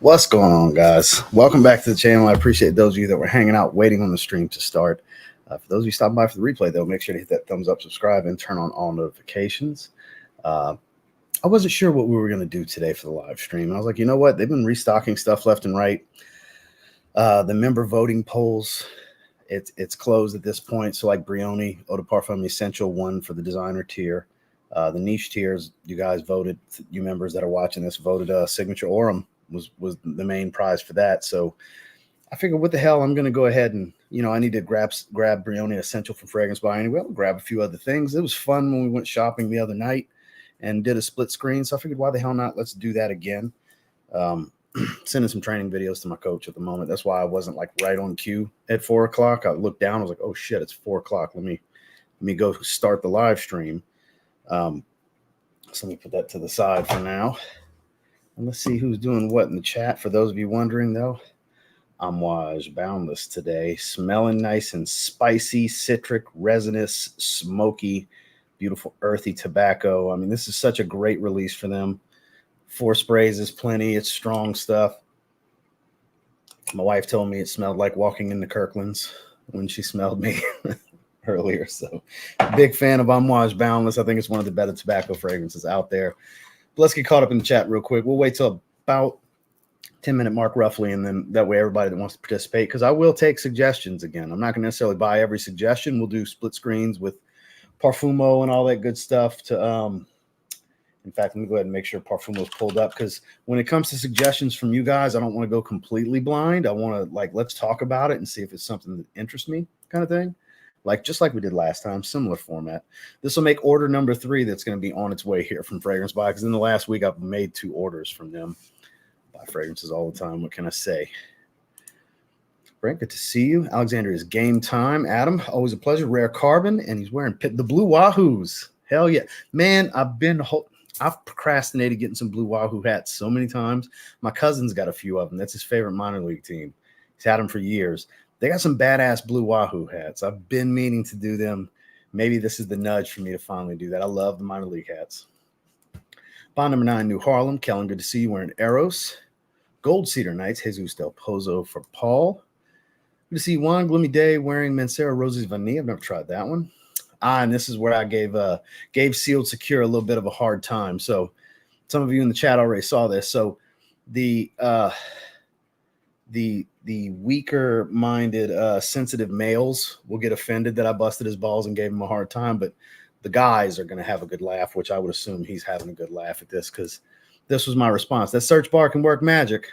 What's going on, guys? Welcome back to the channel. I appreciate those of you that were hanging out waiting on the stream to start. For those of you stopping by for the replay, though, make sure to hit that thumbs up, subscribe, and turn on all notifications. I wasn't sure what we were going to do today for the live stream. And I was like, you know what? They've been restocking stuff left and right. The member voting polls, it's closed at this point. So like Brioni, Eau de Parfum Essential won for the designer tier. The niche tiers, you guys voted, you members that are watching this voted Signature Aurum was the main prize for that. So I figured, what the hell, I'm going to go ahead and, I need to grab Brioni Essential from Fragrance Buy anyway. I'll grab a few other things. It was fun when we went shopping the other night and did a split screen. So I figured, why the hell not? Let's do that again. Sending some training videos to my coach at the moment. That's why I wasn't like right on cue at 4 o'clock. I looked down. I was like, oh shit, it's 4 o'clock. Let me go start the live stream. So let me put that to the side for now. And let's see who's doing what in the chat. For those of you wondering, though, Amouage Boundless today. Smelling nice and spicy, citric, resinous, smoky, beautiful, earthy tobacco. I mean, this is such a great release for them. 4 sprays is plenty. It's strong stuff. My wife told me it smelled like walking into Kirkland's when she smelled me earlier. So big fan of Amouage Boundless. I think it's one of the better tobacco fragrances out there. But let's get caught up in the chat real quick. We'll wait till about 10-minute mark roughly, and then that way everybody that wants to participate, because I will take suggestions again. I'm not going to necessarily buy every suggestion. We'll do split screens with Parfumo and all that good stuff to in fact, let me go ahead and make sure Parfumo's pulled up, because when it comes to suggestions from you guys, I don't want to go completely blind. I want to, let's talk about it and see if it's something that interests me, kind of thing. Just like we did last time, similar format. This will make order number 3 that's going to be on its way here from Fragrance Buy, because in the last week I've made 2 orders from them. Buy fragrances all the time. What can I say? Brent, good to see you. Alexandria's game time. Adam, always a pleasure. Rare Carbon, and he's wearing the Blue Wahoos. Hell yeah. Man, I've procrastinated getting some Blue Wahoo hats so many times. My cousin's got a few of them. That's his favorite minor league team. He's had them for years. They got some badass Blue Wahoo hats. I've been meaning to do them. Maybe this is the nudge for me to finally do that. I love the minor league hats. Bond number 9, New Harlem. Kellen, good to see you wearing Eros. Gold Cedar Knights, Jesus Del Pozo for Paul. Good to see Juan Gloomy Day wearing Mancera Roses Vanilla. I've never tried that one. And this is where I gave Sealed Secure a little bit of a hard time. So some of you in the chat already saw this. So the weaker-minded, sensitive males will get offended that I busted his balls and gave him a hard time, but the guys are going to have a good laugh, which I would assume he's having a good laugh at this, because this was my response. That search bar can work magic.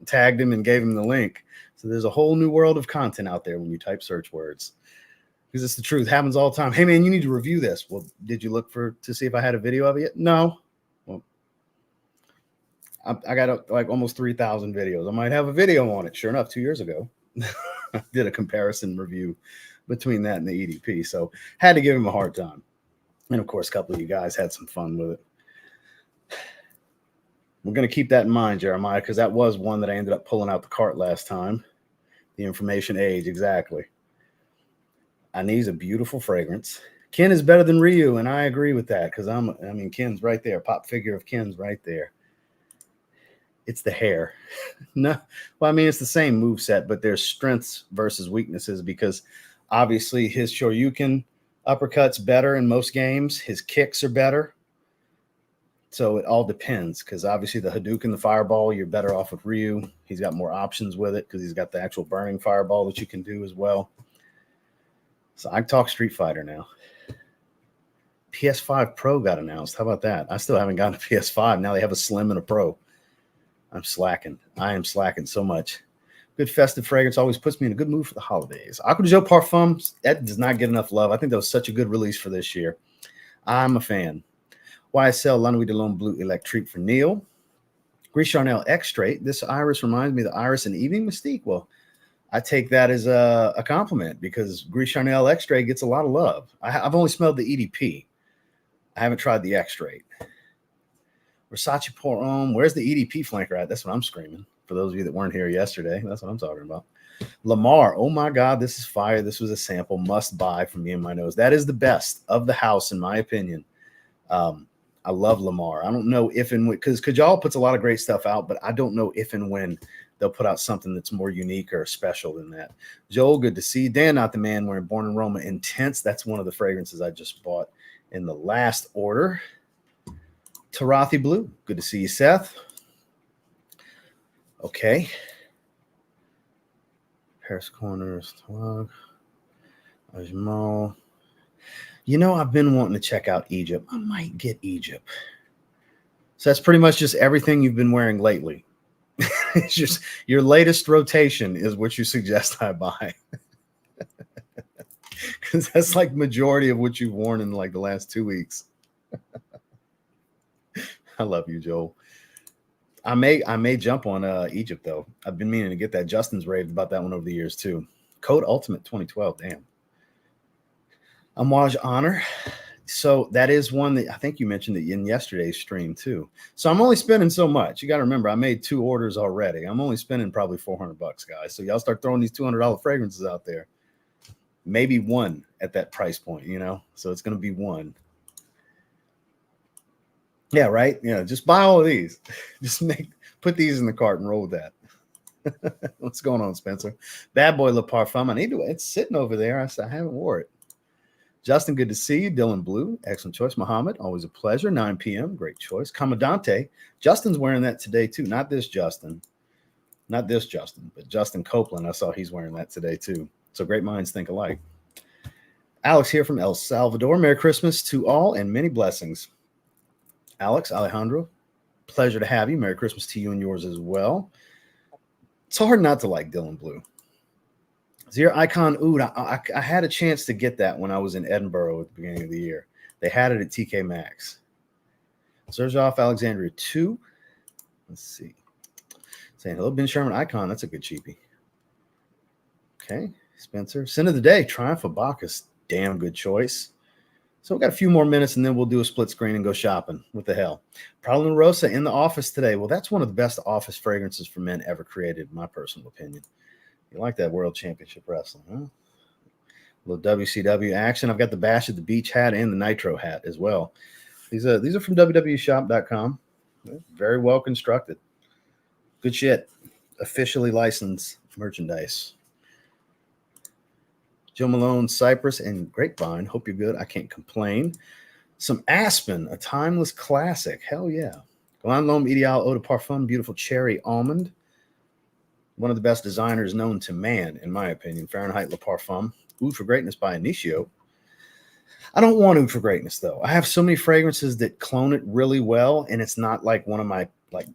Tagged him and gave him the link. So there's a whole new world of content out there when you type search words, because it's the truth. It happens all the time. Hey, man, you need to review this. Well, did you look to see if I had a video of it yet? No. Well, I got like almost 3,000 videos. I might have a video on it. Sure enough, 2 years ago, I did a comparison review between that and the EDP. So had to give him a hard time. And of course, a couple of you guys had some fun with it. We're going to keep that in mind, Jeremiah, because that was one that I ended up pulling out the cart last time. The Information Age, exactly. Anis, a beautiful fragrance. Ken is better than Ryu, and I agree with that, because Ken's right there. Pop figure of Ken's right there. It's the hair. No, well, it's the same moveset, but there's strengths versus weaknesses, because obviously his Shoryuken uppercut's better in most games. His kicks are better. So it all depends, because obviously the Hadouken, the fireball, you're better off with Ryu. He's got more options with it, because he's got the actual burning fireball that you can do as well. So I talk Street Fighter now. PS5 Pro got announced. How about that? I still haven't gotten a PS5. Now they have a Slim and a Pro. I'm slacking. I am slacking so much. Good festive fragrance always puts me in a good mood for the holidays. Acqua di Gio Parfum, that does not get enough love. I think that was such a good release for this year. I'm a fan. YSL La Nuit de l'Homme Bleu Electrique for Neil. Gris Charnel Extrait. This iris reminds me of the iris in Evening Mystique. Well, I take that as a compliment, because Gris Charnel Extrait gets a lot of love. I've only smelled the EDP. I haven't tried the Extrait. Versace Pour Homme. Where's the EDP flanker at? That's what I'm screaming. For those of you that weren't here yesterday, that's what I'm talking about. Lamar. Oh, my God. This is fire. This was a sample. Must buy from me and my nose. That is the best of the house, in my opinion. I love Lamar. I don't know if and when, because Kajal puts a lot of great stuff out, but I don't know if and when they'll put out something that's more unique or special than that. Joel, good to see you. Dan, not the man, wearing Born in Roma Intense. That's one of the fragrances I just bought in the last order. Tarathi Blue, good to see you, Seth. Okay. Paris Corners, Ajmal. You know, I've been wanting to check out Egypt. I might get Egypt. So that's pretty much just everything you've been wearing lately. It's just your latest rotation is what you suggest I buy. Because that's like majority of what you've worn in like the last 2 weeks. I love you, Joel. I may jump on Egypt though. I've been meaning to get that. Justin's raved about that one over the years too. Code Ultimate 2012. Damn. Amouage Honor. So that is one that I think you mentioned it in yesterday's stream too. So I'm only spending so much. You got to remember, I made 2 orders already. I'm only spending probably $400, guys. So y'all start throwing these $200 fragrances out there. Maybe one at that price point, you know. So it's going to be one. Yeah, right. Yeah, just buy all of these. Just put these in the cart and roll with that. What's going on, Spencer? Bad Boy Le Parfum. I need to. It's sitting over there. I haven't wore it. Justin, good to see you. Dylan Blue, excellent choice. Muhammad, always a pleasure. 9 p.m., great choice. Commandante, Justin's wearing that today too. Not this Justin, but Justin Copeland. I saw he's wearing that today too. So great minds think alike. Alex here from El Salvador. Merry Christmas to all and many blessings. Alex, Alejandro, pleasure to have you. Merry Christmas to you and yours as well. It's hard not to like Dylan Blue. Zero Icon Oud. I had a chance to get that when I was in Edinburgh at the beginning of the year. They had it at TK Maxx. Zaharoff Alexandria 2. Let's see. Saying hello, Ben Sherman Icon. That's a good cheapie. Okay. Spencer. Sin of the Day. Triumph of Bacchus. Damn good choice. So we've got a few more minutes and then we'll do a split screen and go shopping. What the hell? Prowler Rosa in the office today. Well, that's one of the best office fragrances for men ever created, in my personal opinion. You like that World Championship Wrestling, huh? A little WCW action. I've got the Bash at the Beach hat and the Nitro hat as well. These are from www.shop.com. Very well constructed. Good shit. Officially licensed merchandise. Joe Malone, Cypress, and Grapevine. Hope you're good. I can't complain. Some Aspen, a timeless classic. Hell yeah. Galan L'Homme Ideal Eau de Parfum, beautiful cherry almond. One of the best designers known to man, in my opinion. Fahrenheit Le Parfum. Oud for Greatness by Initio. I don't want Oud for Greatness, though. I have so many fragrances that clone it really well, and it's not like one of my, like,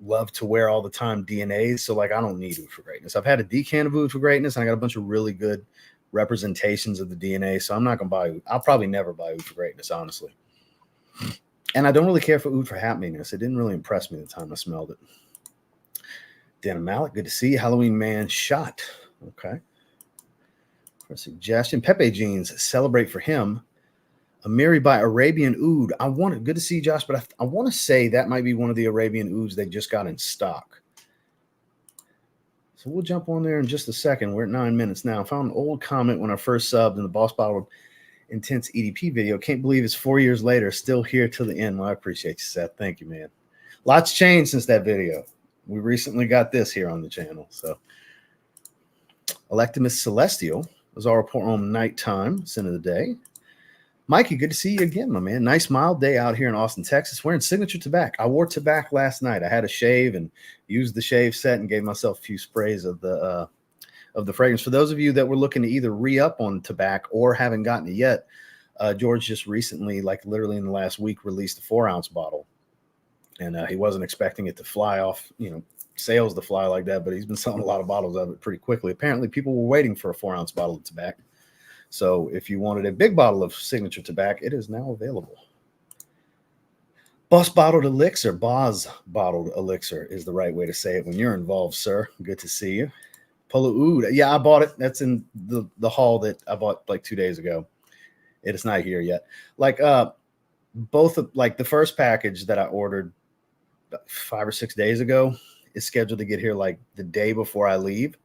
love to wear all the time DNAs. So, like, I don't need Oud for Greatness. I've had a decan of Oud for Greatness, and I got a bunch of really good representations of the DNA. So I'm not going to buy Oud. I'll probably never buy Oud for Greatness, honestly. And I don't really care for Oud for Happiness. It didn't really impress me the time I smelled it. Dana Malik, good to see you. Halloween Man Shot. Okay. For a suggestion, Pepe Jeans, Celebrate for Him. Amiri by Arabian Oud. Good to see you, Josh, but I want to say that might be one of the Arabian Ouds they just got in stock. So we'll jump on there in just a second. We're at 9 minutes now. I found an old comment when I first subbed in the Boss Bottle Intense EDP video. Can't believe it's 4 years later, still here till the end. Well, I appreciate you, Seth. Thank you, man. Lots changed since that video. We recently got this here on the channel. So, Electimus Celestial was our report on nighttime, sin of the day. Mikey, good to see you again, my man. Nice mild day out here in Austin, Texas. Wearing Signature Tobacco. I wore tobacco last night. I had a shave and used the shave set and gave myself a few sprays of the fragrance. For those of you that were looking to either re-up on tobacco or haven't gotten it yet, George just recently, like literally in the last week, released a 4-ounce bottle. And he wasn't expecting it to fly off, sales to fly like that, but he's been selling a lot of bottles of it pretty quickly. Apparently, people were waiting for a 4-ounce bottle of tobacco. So if you wanted a big bottle of Signature Tobacco, it is now available. Boss Bottled Elixir, Boz Bottled Elixir is the right way to say it when you're involved, sir. Good to see you. Polo Oud. Yeah, I bought it. That's in the haul that I bought like 2 days ago. It is not here yet. Like both of the first package that I ordered 5 or 6 days ago is scheduled to get here like the day before I leave.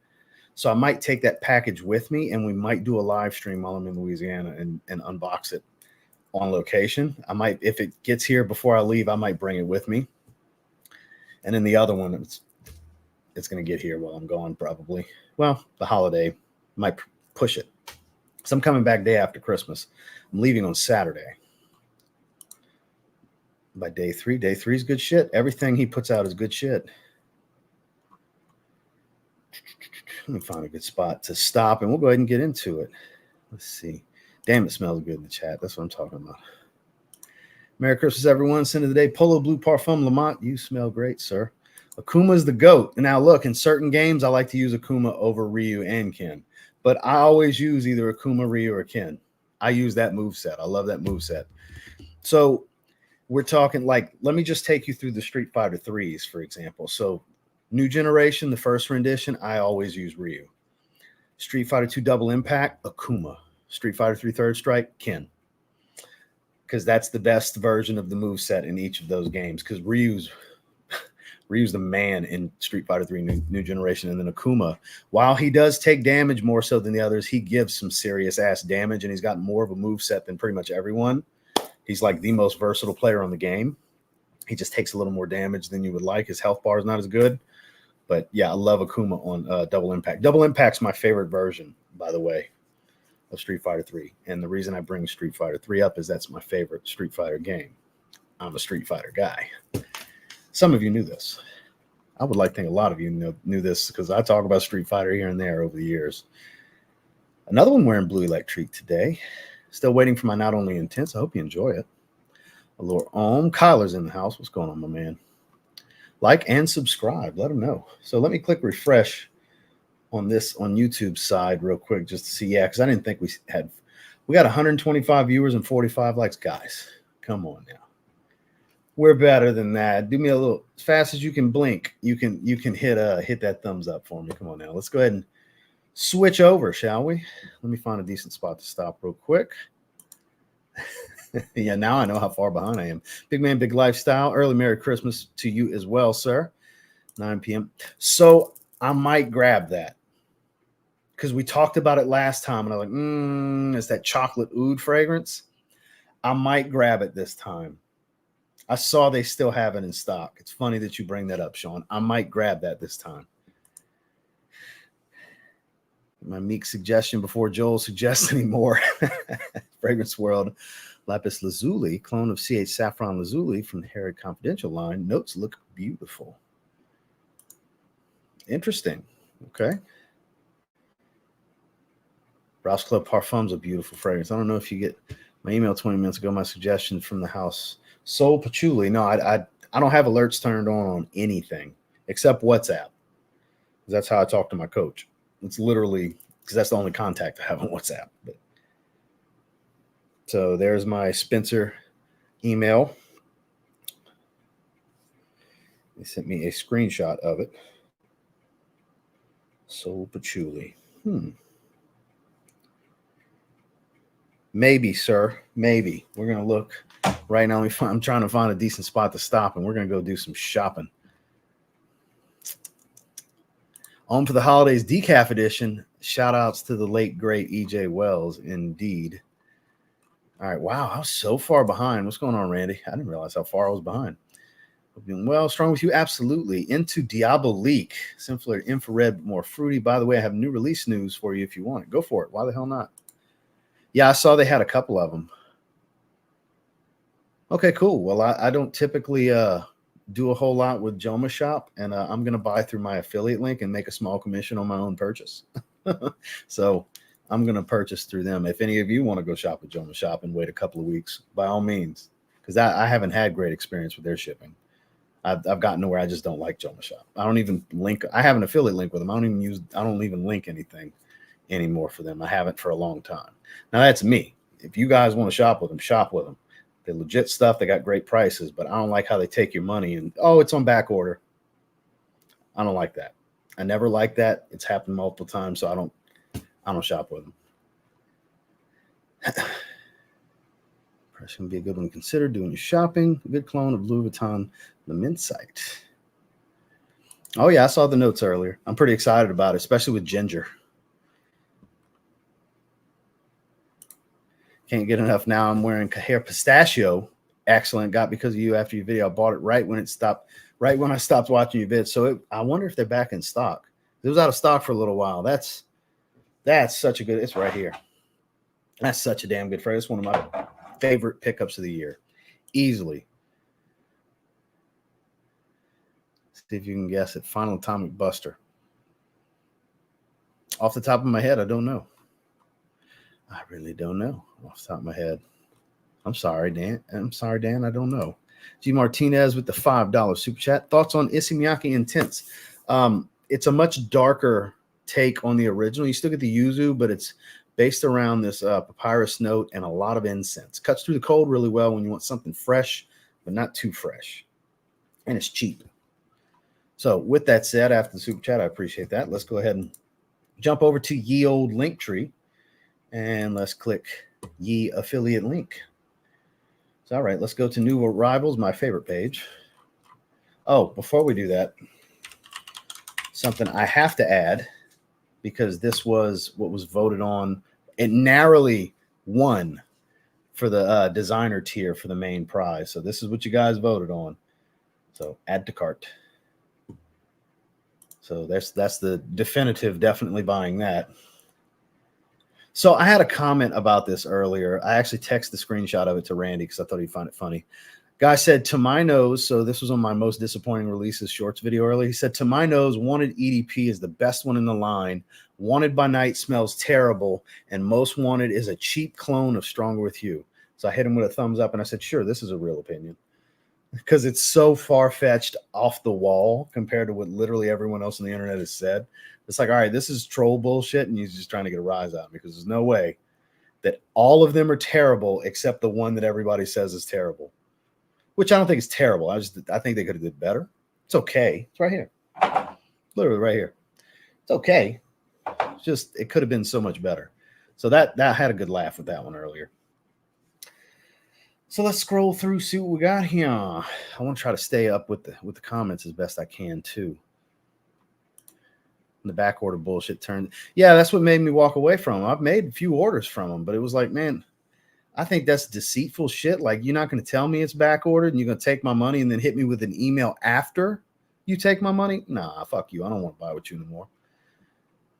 So I might take that package with me and we might do a live stream while I'm in Louisiana and unbox it on location. I might, if it gets here before I leave, I might bring it with me. And then the other one, it's going to get here while I'm gone probably. Well, the holiday might push it. So I'm coming back day after Christmas. I'm leaving on Saturday. By day 3 is good shit. Everything he puts out is good shit. Let me find a good spot to stop, and we'll go ahead and get into it. Let's see. Damn, it smells good in the chat. That's what I'm talking about. Merry Christmas, everyone. Send of the day. Polo Blue Parfum Lamont. You smell great, sir. Akuma is the GOAT. Now, look, in certain games, I like to use Akuma over Ryu and Ken. But I always use either Akuma, Ryu, or Ken. I use that moveset. I love that moveset. So we're talking like, let me just take you through the Street Fighter 3s, for example. So new generation, the first rendition, I always use Ryu. Street Fighter 2 Double Impact, Akuma. Street Fighter 3 Third Strike, Ken. Because that's the best version of the moveset in each of those games. Because Ryu's the man in Street Fighter 3 new generation. And then Akuma, while he does take damage more so than the others, he gives some serious ass damage, and he's got more of a moveset than pretty much everyone. He's like the most versatile player on the game. He just takes a little more damage than you would like. His health bar is not as good. But yeah, I love Akuma on Double Impact. Double Impact's my favorite version, by the way, of Street Fighter 3. And the reason I bring Street Fighter 3 up is that's my favorite Street Fighter game. I'm a Street Fighter guy. Some of you knew this. I would like to think a lot of you knew this because I talk about Street Fighter here and there over the years. Another one wearing blue electric today. Still waiting for my Not Only Intense. I hope you enjoy it. Allure Ohm. Kyler's in the house. What's going on, my man? Like and subscribe. Let them know. So let me click refresh on this on YouTube's side real quick just to see. Yeah, because I didn't think we got 125 viewers and 45 likes. Guys, come on now. We're better than that. Do me a little as fast as you can blink. You can hit that thumbs up for me. Come on now. Let's go ahead and switch over, shall we? Let me find a decent spot to stop real quick. Yeah, now I know how far behind I am. Big man, big lifestyle. Early Merry Christmas to you as well, sir. 9 p.m. So I might grab that because we talked about it last time, and I was like, it's that chocolate oud fragrance. I might grab it this time. I saw they still have it in stock. It's funny that you bring that up, Sean. I might grab that this time. My meek suggestion before Joel suggests anymore. Fragrance World. Lapis Lazuli, clone of CH Saffron Lazuli from the Harry Confidential line. Notes look beautiful. Interesting. Okay. Rouse Club Parfum's a beautiful fragrance. I don't know if you get my email 20 minutes ago, my suggestion from the house. Soul Patchouli. No, I don't have alerts turned on anything except WhatsApp. That's how I talk to my coach. It's literally because that's the only contact I have on WhatsApp. But so there's my Spencer email. He sent me a screenshot of it. Soul Patchouli. Maybe, sir. Maybe. We're going to look right now. I'm trying to find a decent spot to stop, and we're going to go do some shopping. On for the holidays decaf edition. Shout outs to the late, great EJ Wells, indeed. All right. Wow. I was so far behind. What's going on, Randy? I didn't realize how far I was behind. Hope you're doing well. Strong with you. Absolutely. Into Diabolique. Simpler infrared, more fruity. By the way, I have new release news for you if you want it. Go for it. Why the hell not? Yeah, I saw they had a couple of them. Okay, cool. Well, I don't typically do a whole lot with Joma Shop, and I'm going to buy through my affiliate link and make a small commission on my own purchase. So I'm going to purchase through them. If any of you want to go shop with Joma Shop and wait a couple of weeks, by all means, because I haven't had great experience with their shipping. I've gotten to where I just don't like Joma Shop. I don't even link. I have an affiliate link with them. I don't even link anything anymore for them. I haven't for a long time. Now that's me. If you guys want to shop with them, shop with them. They're legit stuff. They got great prices, but I don't like how they take your money and, it's on back order. I don't like that. I never liked that. It's happened multiple times, so I don't shop with them. Perhaps going to be a good one to consider doing your shopping. A good clone of Louis Vuitton, the Mincite. Oh, yeah, I saw the notes earlier. I'm pretty excited about it, especially with ginger. Can't get enough. Now I'm wearing hair pistachio. Excellent. Got because of you after your video. I bought it right when it stopped, right when I stopped watching your vid. So I wonder if they're back in stock. It was out of stock for a little while. That's such a good, it's right here. That's such a damn good fragrance. It's one of my favorite pickups of the year. Easily. See if you can guess it. Final Atomic Buster. Off the top of my head, I don't know. I really don't know off the top of my head. I'm sorry, Dan. I don't know. G Martinez with the $5 super chat. Thoughts on Issey Miyake Intense? It's a much darker take on the original. You still get the yuzu, but it's based around this papyrus note and a lot of incense. Cuts through the cold really well when you want something fresh, but not too fresh. And it's cheap. So with that said, after the super chat, I appreciate that. Let's go ahead and jump over to Ye Old Linktree. And let's click Ye affiliate link. So, all right, let's go to new arrivals, my favorite page. Oh, before we do that, something I have to add, because this was what was voted on. It narrowly won for the designer tier for the main prize. So this is what you guys voted on. So add to cart. So that's the definitive, definitely buying that. So I had a comment about this earlier. I actually texted the screenshot of it to Randy because I thought he'd find it funny. Guy said, to my nose, so this was on my most disappointing releases shorts video earlier. He said, to my nose, Wanted EDP is the best one in the line. Wanted by Night smells terrible. And Most Wanted is a cheap clone of Stronger With You. So I hit him with a thumbs up and I said, sure, this is a real opinion. Because it's so far-fetched off the wall compared to what literally everyone else on the internet has said. It's like, all right, this is troll bullshit, and he's just trying to get a rise out of me because there's no way that all of them are terrible except the one that everybody says is terrible, which I don't think is terrible. I think they could have did better. It's okay. It's right here. Literally right here. It's okay. It's just, it could have been so much better. So that had a good laugh with that one earlier. So let's scroll through, see what we got here. I want to try to stay up with the comments as best I can too. The back order bullshit turned. Yeah, that's what made me walk away from them. I've made a few orders from them, but it was like, man, I think that's deceitful shit. Like, you're not going to tell me it's back ordered and you're going to take my money and then hit me with an email after you take my money. Nah, fuck you. I don't want to buy with you anymore.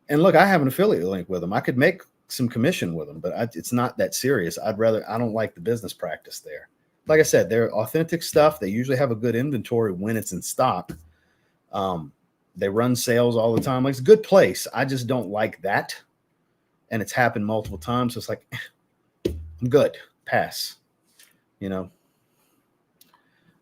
And look, I have an affiliate link with them. I could make some commission with them, but it's not that serious. I don't like the business practice there. Like I said, they're authentic stuff. They usually have a good inventory when it's in stock. They run sales all the time. Like, it's a good place. I just don't like that. And it's happened multiple times. So it's like, I'm good. Pass. You know,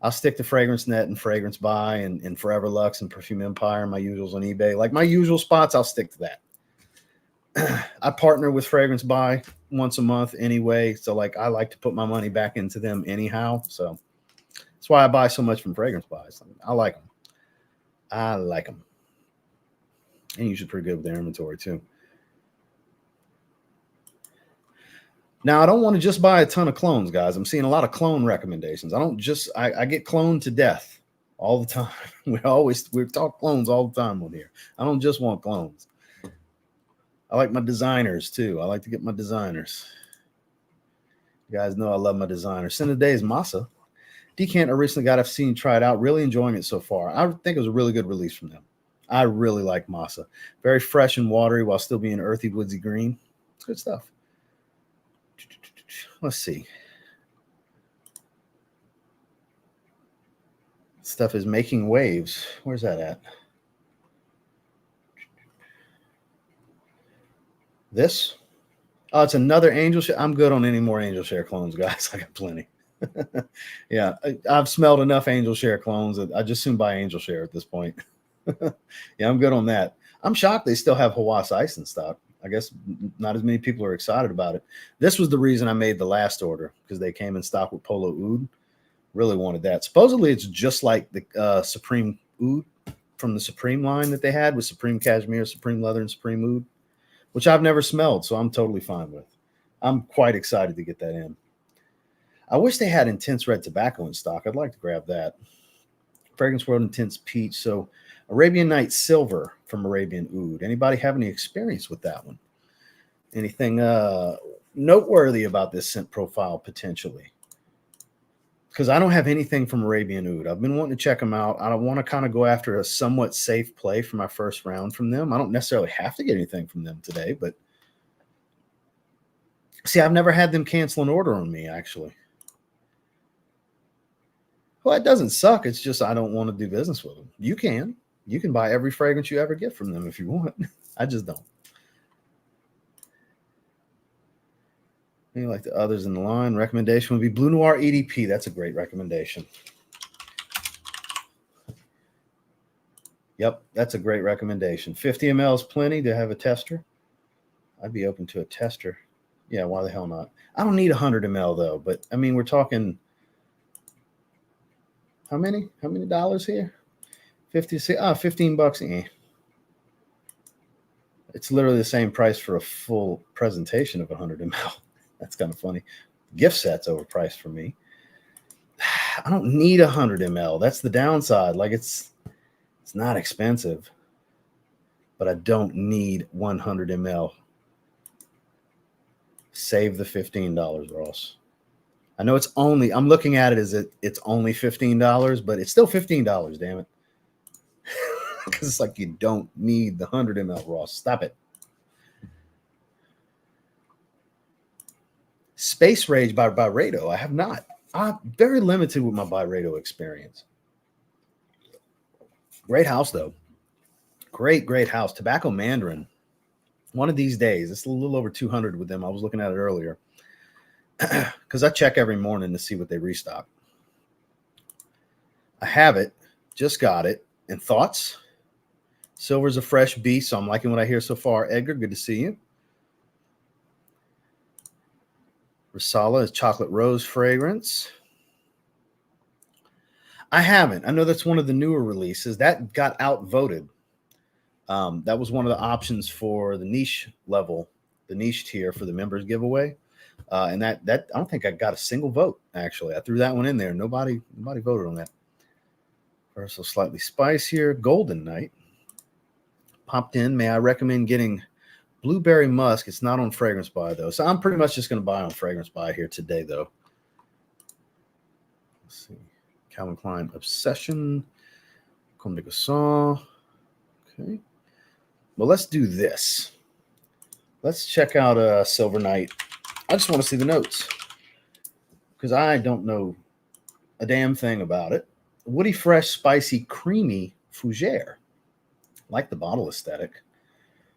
I'll stick to Fragrance Net and Fragrance Buy and Forever Luxe and Perfume Empire, my usuals on eBay. Like my usual spots, I'll stick to that. I partner with Fragrance Buy once a month anyway. So like, I like to put my money back into them anyhow. So that's why I buy so much from Fragrance Buy. I like them. I like them. And usually pretty good with their inventory too. Now, I don't want to just buy a ton of clones, guys. I'm seeing a lot of clone recommendations. I get cloned to death all the time. We talk clones all the time on here. I don't just want clones. I like my designers too. I like to get my designers. You guys know I love my designers. Sin of the day is Masa. Decant I recently got. I've seen, tried out. Really enjoying it so far. I think it was a really good release from them. I really like Masa. Very fresh and watery while still being earthy, woodsy green. It's good stuff. Let's see. Stuff is making waves. Where's that at? This? Oh, it's another Angel Share. I'm good on any more Angel Share clones, guys. I got plenty. Yeah, I've smelled enough Angel Share clones that I just soon buy Angel Share at this point. Yeah, I'm good on that. I'm shocked they still have Hawas Ice in stock. I guess not as many people are excited about it. This was the reason I made the last order, because they came in stock with Polo Oud. Really wanted that. Supposedly it's just like the Supreme Oud from the Supreme line that they had with Supreme Cashmere, Supreme Leather, and Supreme Oud, which I've never smelled, so I'm totally fine with. I'm quite excited to get that in. I wish they had Intense Red Tobacco in stock. I'd like to grab that. Fragrance World Intense Peach. So Arabian Night Silver from Arabian Oud. Anybody have any experience with that one? Anything noteworthy about this scent profile potentially, because I don't have anything from Arabian Oud. I've been wanting to check them out. I want to kind of go after a somewhat safe play for my first round from them. I don't necessarily have to get anything from them today, but see, I've never had them cancel an order on me, actually. Well, it doesn't suck. It's just I don't want to do business with them. You can buy every fragrance you ever get from them if you want. I just don't. Maybe like the others in the line. Recommendation would be Blue Noir EDP. That's a great recommendation. Yep, that's a great recommendation. 50 ml is plenty to have a tester. I'd be open to a tester. Yeah, why the hell not? I don't need 100 ml though, but I mean, we're talking how many dollars here? 15 bucks. It's literally the same price for a full presentation of 100 ml. That's kind of funny. Gift set's overpriced for me. I don't need 100 ml. That's the downside. Like it's not expensive, but I don't need 100 ml. Save the $15, Ross. I know it's only, I'm looking at it as it's only $15, but it's still $15, damn it. Because it's like you don't need the 100 ml, Ross. Stop it. Space Rage by Byredo. I have not. I'm very limited with my Byredo experience. Great house, though. Great house. Tobacco Mandarin. One of these days. It's a little over 200 with them. I was looking at it earlier. Because I check every morning to see what they restock. I have it. Just got it. And thoughts? Silver's a fresh beast, so I'm liking what I hear so far. Edgar, good to see you. Risala is chocolate rose fragrance. I haven't. I know that's one of the newer releases. That got outvoted. That was one of the options for the niche level, the niche tier for the members giveaway. And that I don't think I got a single vote, actually. I threw that one in there. Nobody voted on that. Also slightly spicier. Golden Night. Popped in. May I recommend getting Blueberry Musk? It's not on Fragrance Buy, though. So I'm pretty much just going to buy on Fragrance Buy here today, though. Let's see. Calvin Klein Obsession. Comme des Garçons. Okay. Well, let's do this. Let's check out Silver Night. I just want to see the notes because I don't know a damn thing about it. Woody, fresh, spicy, creamy fougere. Like the bottle aesthetic.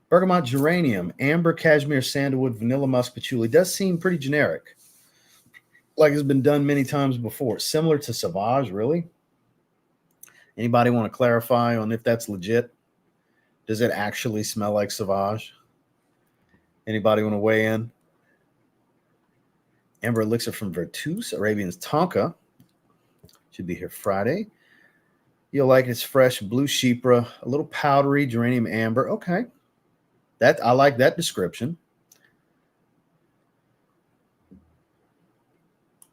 Bergamot geranium, amber, cashmere, sandalwood, vanilla musk, patchouli. Does seem pretty generic. Like it's been done many times before. Similar to Sauvage, really. Anybody want to clarify on if that's legit? Does it actually smell like Sauvage? Anybody want to weigh in? Amber elixir from Vertus, Arabian's Tonka. Should be here Friday. You'll like it's fresh, blue chypre, a little powdery, geranium amber. Okay. I like that description.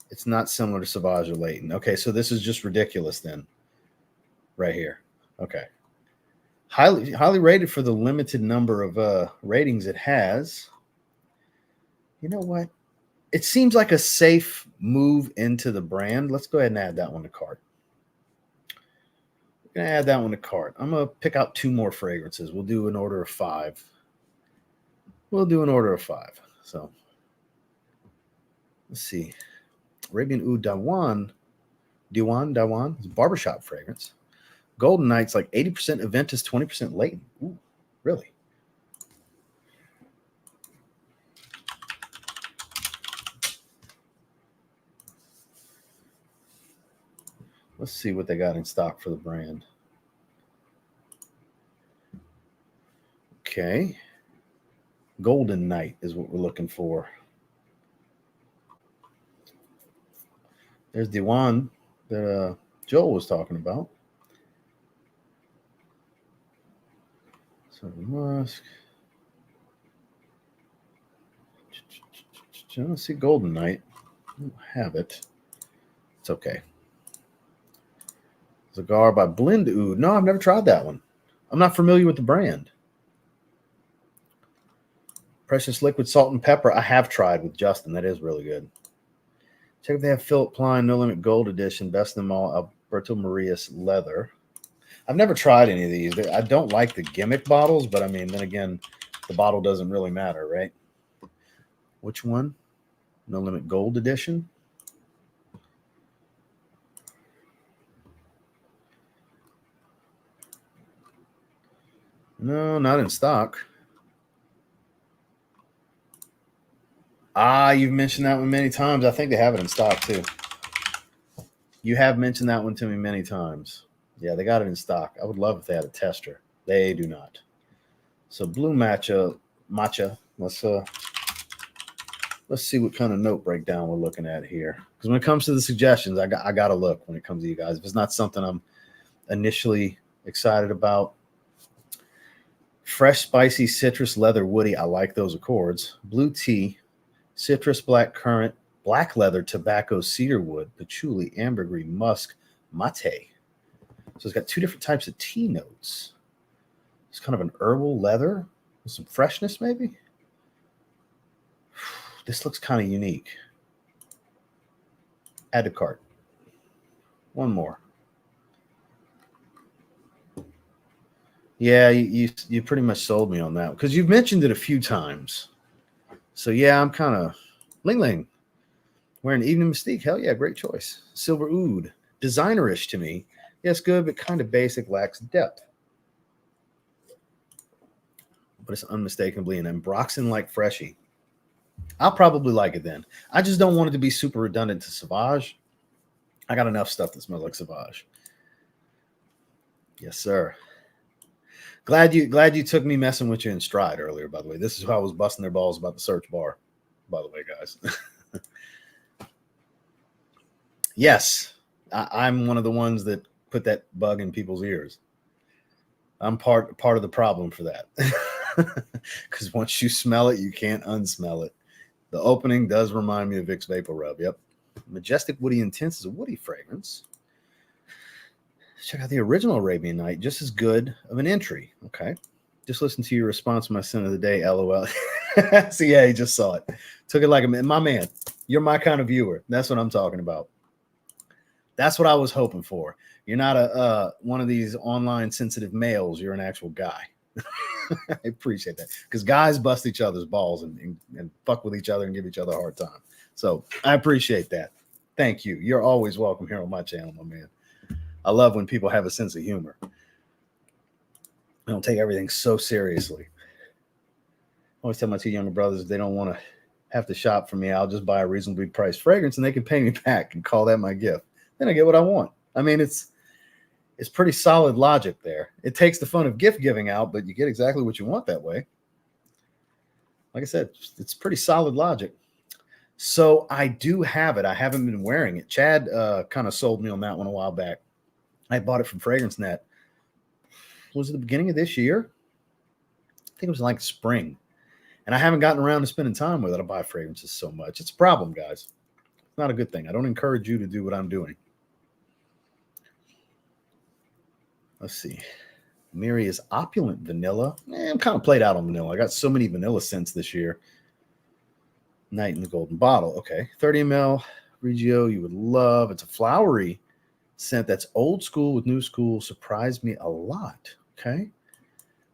It's not similar to Sauvage or Leighton. Okay, so this is just ridiculous then. Right here. Okay. Highly rated for the limited number of ratings it has. You know what? It seems like a safe move into the brand. Let's go ahead and add that one to cart. We're going to add that one to cart. I'm going to pick out 2 more fragrances. We'll do an order of 5. So let's see. Arabian Oud Dawan. It's a barbershop fragrance. Golden Night's like 80% Aventus, 20% Leighton. Ooh, really? Let's see what they got in stock for the brand. Okay. Golden Night is what we're looking for. There's the one that Joel was talking about. So Musk. Let's see Golden Night. I don't have it. It's okay. Cigar by Blend Oud. No, I've never tried that one. I'm not familiar with the brand. Precious Liquid Salt and Pepper. I have tried with Justin. That is really good. Check if they have Philip Plein No Limit Gold Edition. Best of them all, Alberto Marias Leather. I've never tried any of these. I don't like the gimmick bottles, but I mean, then again, the bottle doesn't really matter, right? Which one? No Limit Gold Edition. No, not in stock. You've mentioned that one many times. I think they have it in stock too. You have mentioned that one to me many times. Yeah, they got it in stock. I would love if they had a tester. They do not. So blue matcha. Let's see what kind of note breakdown we're looking at here. Because when it comes to the suggestions, I got to look when it comes to you guys. If it's not something I'm initially excited about. Fresh, spicy, citrus, leather, woody. I like those accords. Blue tea, citrus, black currant, black leather, tobacco, cedar wood, patchouli, ambergris, musk, mate. So it's got two different types of tea notes. It's kind of an herbal leather with some freshness, maybe. This looks kind of unique. Add to cart. One more. Yeah, you pretty much sold me on that because you've mentioned it a few times. So yeah, I'm kind of Ling wearing Evening Mystique. Hell yeah, great choice. Silver Oud, designerish to me. Yes, good, but kind of basic, lacks depth. But it's unmistakably an Ambroxan-like freshie. I'll probably like it then. I just don't want it to be super redundant to Sauvage. I got enough stuff that smells like Sauvage. Yes, sir. Glad you took me messing with you in stride earlier, by the way. This is how I was busting their balls about the search bar, by the way, guys. Yes, I'm one of the ones that put that bug in people's ears. I'm part of the problem for that. Because once you smell it, you can't unsmell it. The opening does remind me of Vicks Vapor Rub. Yep. Majestic Woody Intense is a woody fragrance. Check out the original Arabian Night. Just as good of an entry. Okay. Just listen to your response to my sin of the day, LOL. So yeah, he just saw it. Took it like a man. My man, you're my kind of viewer. That's what I'm talking about. That's what I was hoping for. You're not a one of these online sensitive males. You're an actual guy. I appreciate that because guys bust each other's balls and fuck with each other and give each other a hard time. So I appreciate that. Thank you. You're always welcome here on my channel, my man. I love when people have a sense of humor. I don't take everything so seriously. I always tell my two younger brothers if they don't want to have to shop for me, I'll just buy a reasonably priced fragrance and they can pay me back and call that my gift. Then I get what I want. I mean, it's pretty solid logic there. It takes the fun of gift giving out, but you get exactly what you want that way. Like I said, it's pretty solid logic. So I do have it. I haven't been wearing it. Chad kind of sold me on that one a while back. I bought it from Fragrance Net. Was it the beginning of this year? I think it was like spring. And I haven't gotten around to spending time with it. I buy fragrances so much. It's a problem, guys. It's not a good thing. I don't encourage you to do what I'm doing. Let's see. Miri is opulent vanilla. I'm kind of played out on vanilla. I got so many vanilla scents this year. Night in the Golden Bottle. Okay. 30 ml Regio you would love. It's a flowery scent that's old school with new school. Surprised me a lot. Okay.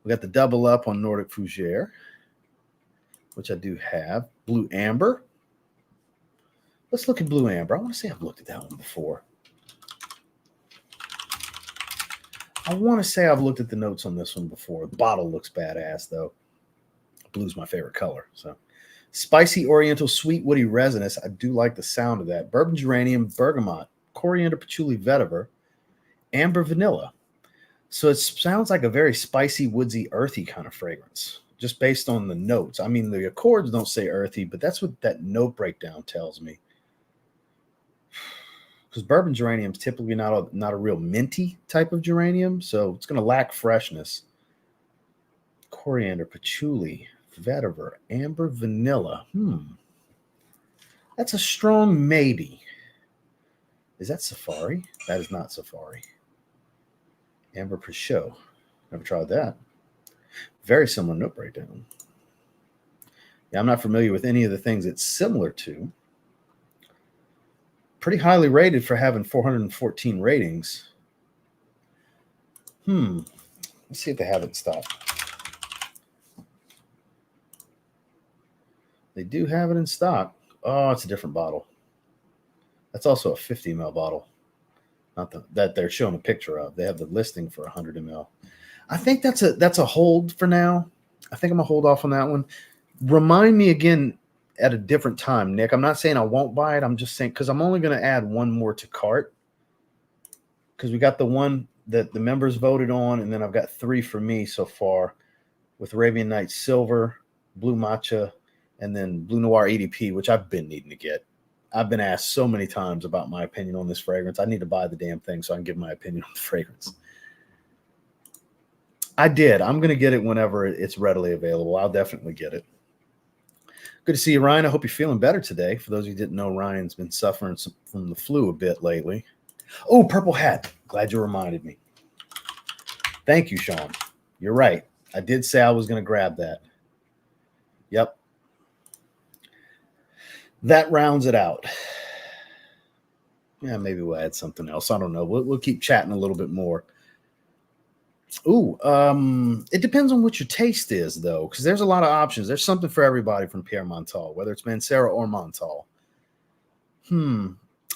We got the double up on Nordic Fougere, which I do have. Blue Amber. Let's look at Blue Amber. I want to say I've looked at that one before. I want to say I've looked at the notes on this one before. The bottle looks badass, though. Blue's my favorite color. So, spicy Oriental sweet woody resinous. I do like the sound of that. Bourbon geranium, bergamot, coriander, patchouli, vetiver, amber, vanilla. So it sounds like a very spicy, woodsy, earthy kind of fragrance, just based on the notes. I mean, the accords don't say earthy, but that's what that note breakdown tells me. Because bourbon geranium is typically not a real minty type of geranium, so it's going to lack freshness. Coriander, patchouli, vetiver, amber, vanilla. That's a strong maybe. Is that Safari? That is not Safari. Amber Peugeot. Never tried that. Very similar note breakdown. Yeah, I'm not familiar with any of the things it's similar to. Pretty highly rated for having 414 ratings. Let's see if they have it in stock. They do have it in stock. Oh, it's a different bottle. That's also a 50 ml bottle. Not that they're showing a picture of. They have the listing for 100 ml. I think that's a hold for now. I think I'm gonna hold off on that one. Remind me again at a different time, Nick. I'm not saying I won't buy it. I'm just saying because I'm only gonna add one more to cart because we got the one that the members voted on, and then I've got 3 for me so far with Arabian Nights Silver, Blue Matcha, and then Blue Noir EDP, which I've been needing to get. I've been asked so many times about my opinion on this fragrance. I need to buy the damn thing so I can give my opinion on the fragrance. I did. I'm going to get it whenever it's readily available. I'll definitely get it. Good to see you, Ryan. I hope you're feeling better today. For those of you who didn't know, Ryan's been suffering from the flu a bit lately. Oh, purple hat. Glad you reminded me. Thank you, Sean. You're right. I did say I was going to grab that. Yep. That rounds it out. Yeah, maybe we'll add something else. I don't know. We'll keep chatting a little bit more. Ooh, it depends on what your taste is, though, because there's a lot of options. There's something for everybody from Pierre Montal, whether it's Mancera or Montal.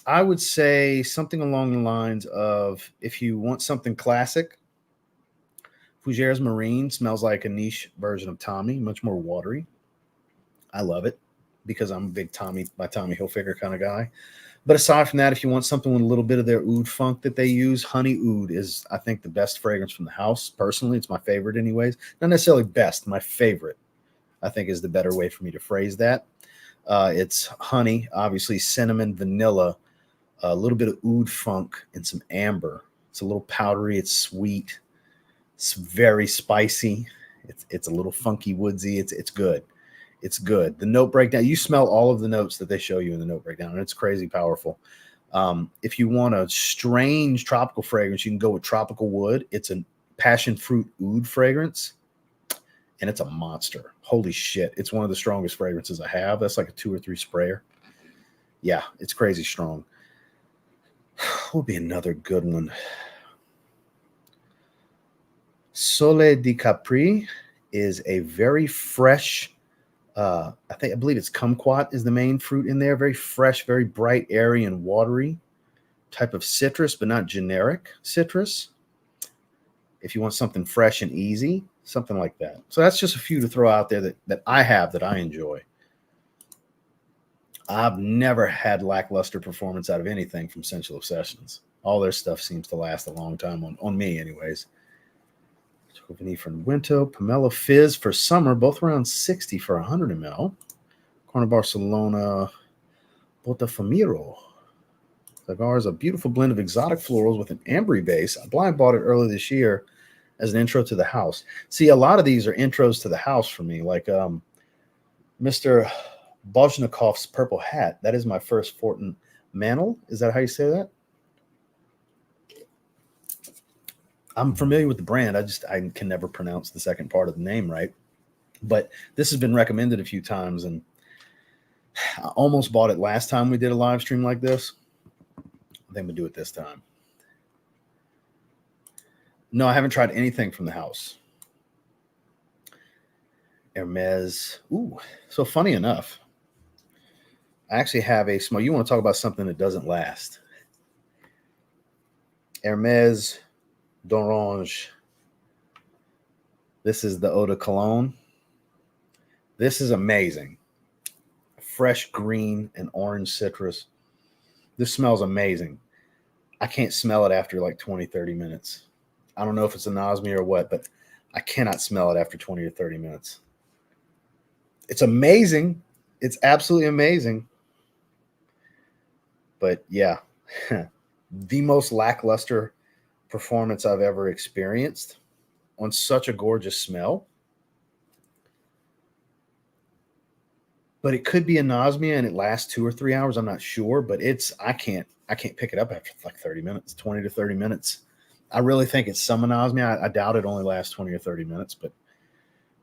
I would say something along the lines of if you want something classic, Fougères Marine smells like a niche version of Tommy, much more watery. I love it because I'm a big Tommy Hilfiger kind of guy. But aside from that, if you want something with a little bit of their oud funk that they use, Honey Oud is, I think, the best fragrance from the house. Personally, it's my favorite anyways. Not necessarily best, my favorite, I think, is the better way for me to phrase that. It's honey, obviously cinnamon, vanilla, a little bit of oud funk, and some amber. It's a little powdery. It's sweet. It's very spicy. It's a little funky, woodsy. It's good. It's good. The note breakdown, you smell all of the notes that they show you in the note breakdown, and it's crazy powerful. If you want a strange tropical fragrance, you can go with Tropical Wood. It's a passion fruit oud fragrance, and it's a monster. Holy shit. It's one of the strongest fragrances I have. That's like a 2 or 3 sprayer. Yeah, it's crazy strong. What would be another good one? Sole di Capri is a very fresh, I believe it's kumquat is the main fruit in there. Very fresh, very bright, airy, and watery type of citrus, but not generic citrus. If you want something fresh and easy, something like that. So that's just a few to throw out there that I have that I enjoy. I've never had lackluster performance out of anything from Sensual Obsessions. All their stuff seems to last a long time on me anyways. Chauvigny for winter, Pomelo Fizz for summer, both around 60 for 100 ml. Corner Barcelona, Botafamiro. Cigar is a beautiful blend of exotic florals with an ambery base. I blind bought it earlier this year as an intro to the house. See, a lot of these are intros to the house for me, like Mr. Bozhnikov's Purple Hat. That is my first Fortin Mantle. Is that how you say that? I'm familiar with the brand. I can never pronounce the second part of the name right. But this has been recommended a few times, and I almost bought it last time we did a live stream like this. I think I'm going to do it this time. No, I haven't tried anything from the house. Hermes. Ooh, so funny enough, I actually have a small. You want to talk about something that doesn't last. Hermes d'Orange. This is the Eau de Cologne. This is amazing. Fresh green and orange citrus. This smells amazing. I can't smell it after like 20, 30 minutes. I don't know if it's anosmia or what, but I cannot smell it after 20 or 30 minutes. It's amazing. It's absolutely amazing. But yeah, the most lackluster performance I've ever experienced on such a gorgeous smell. But it could be anosmia and it lasts 2 or 3 hours. I'm not sure, but I can't pick it up after like 30 minutes, 20 to 30 minutes. I really think it's some anosmia. I doubt it only lasts 20 or 30 minutes, but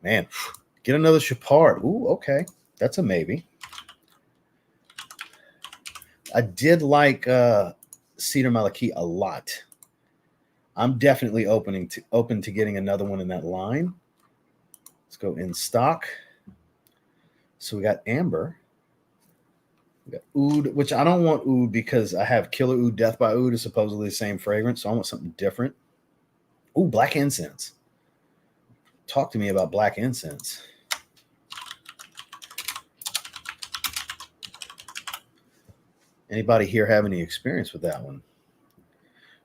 man, get another Chapard. Ooh, okay. That's a maybe. I did like Cedar Malachite a lot. I'm definitely open to getting another one in that line. Let's go in stock. So we got amber. We got oud, which I don't want oud because I have Killer Oud, Death by Oud is supposedly the same fragrance, so I want something different. Ooh, black incense. Talk to me about black incense. Anybody here have any experience with that one?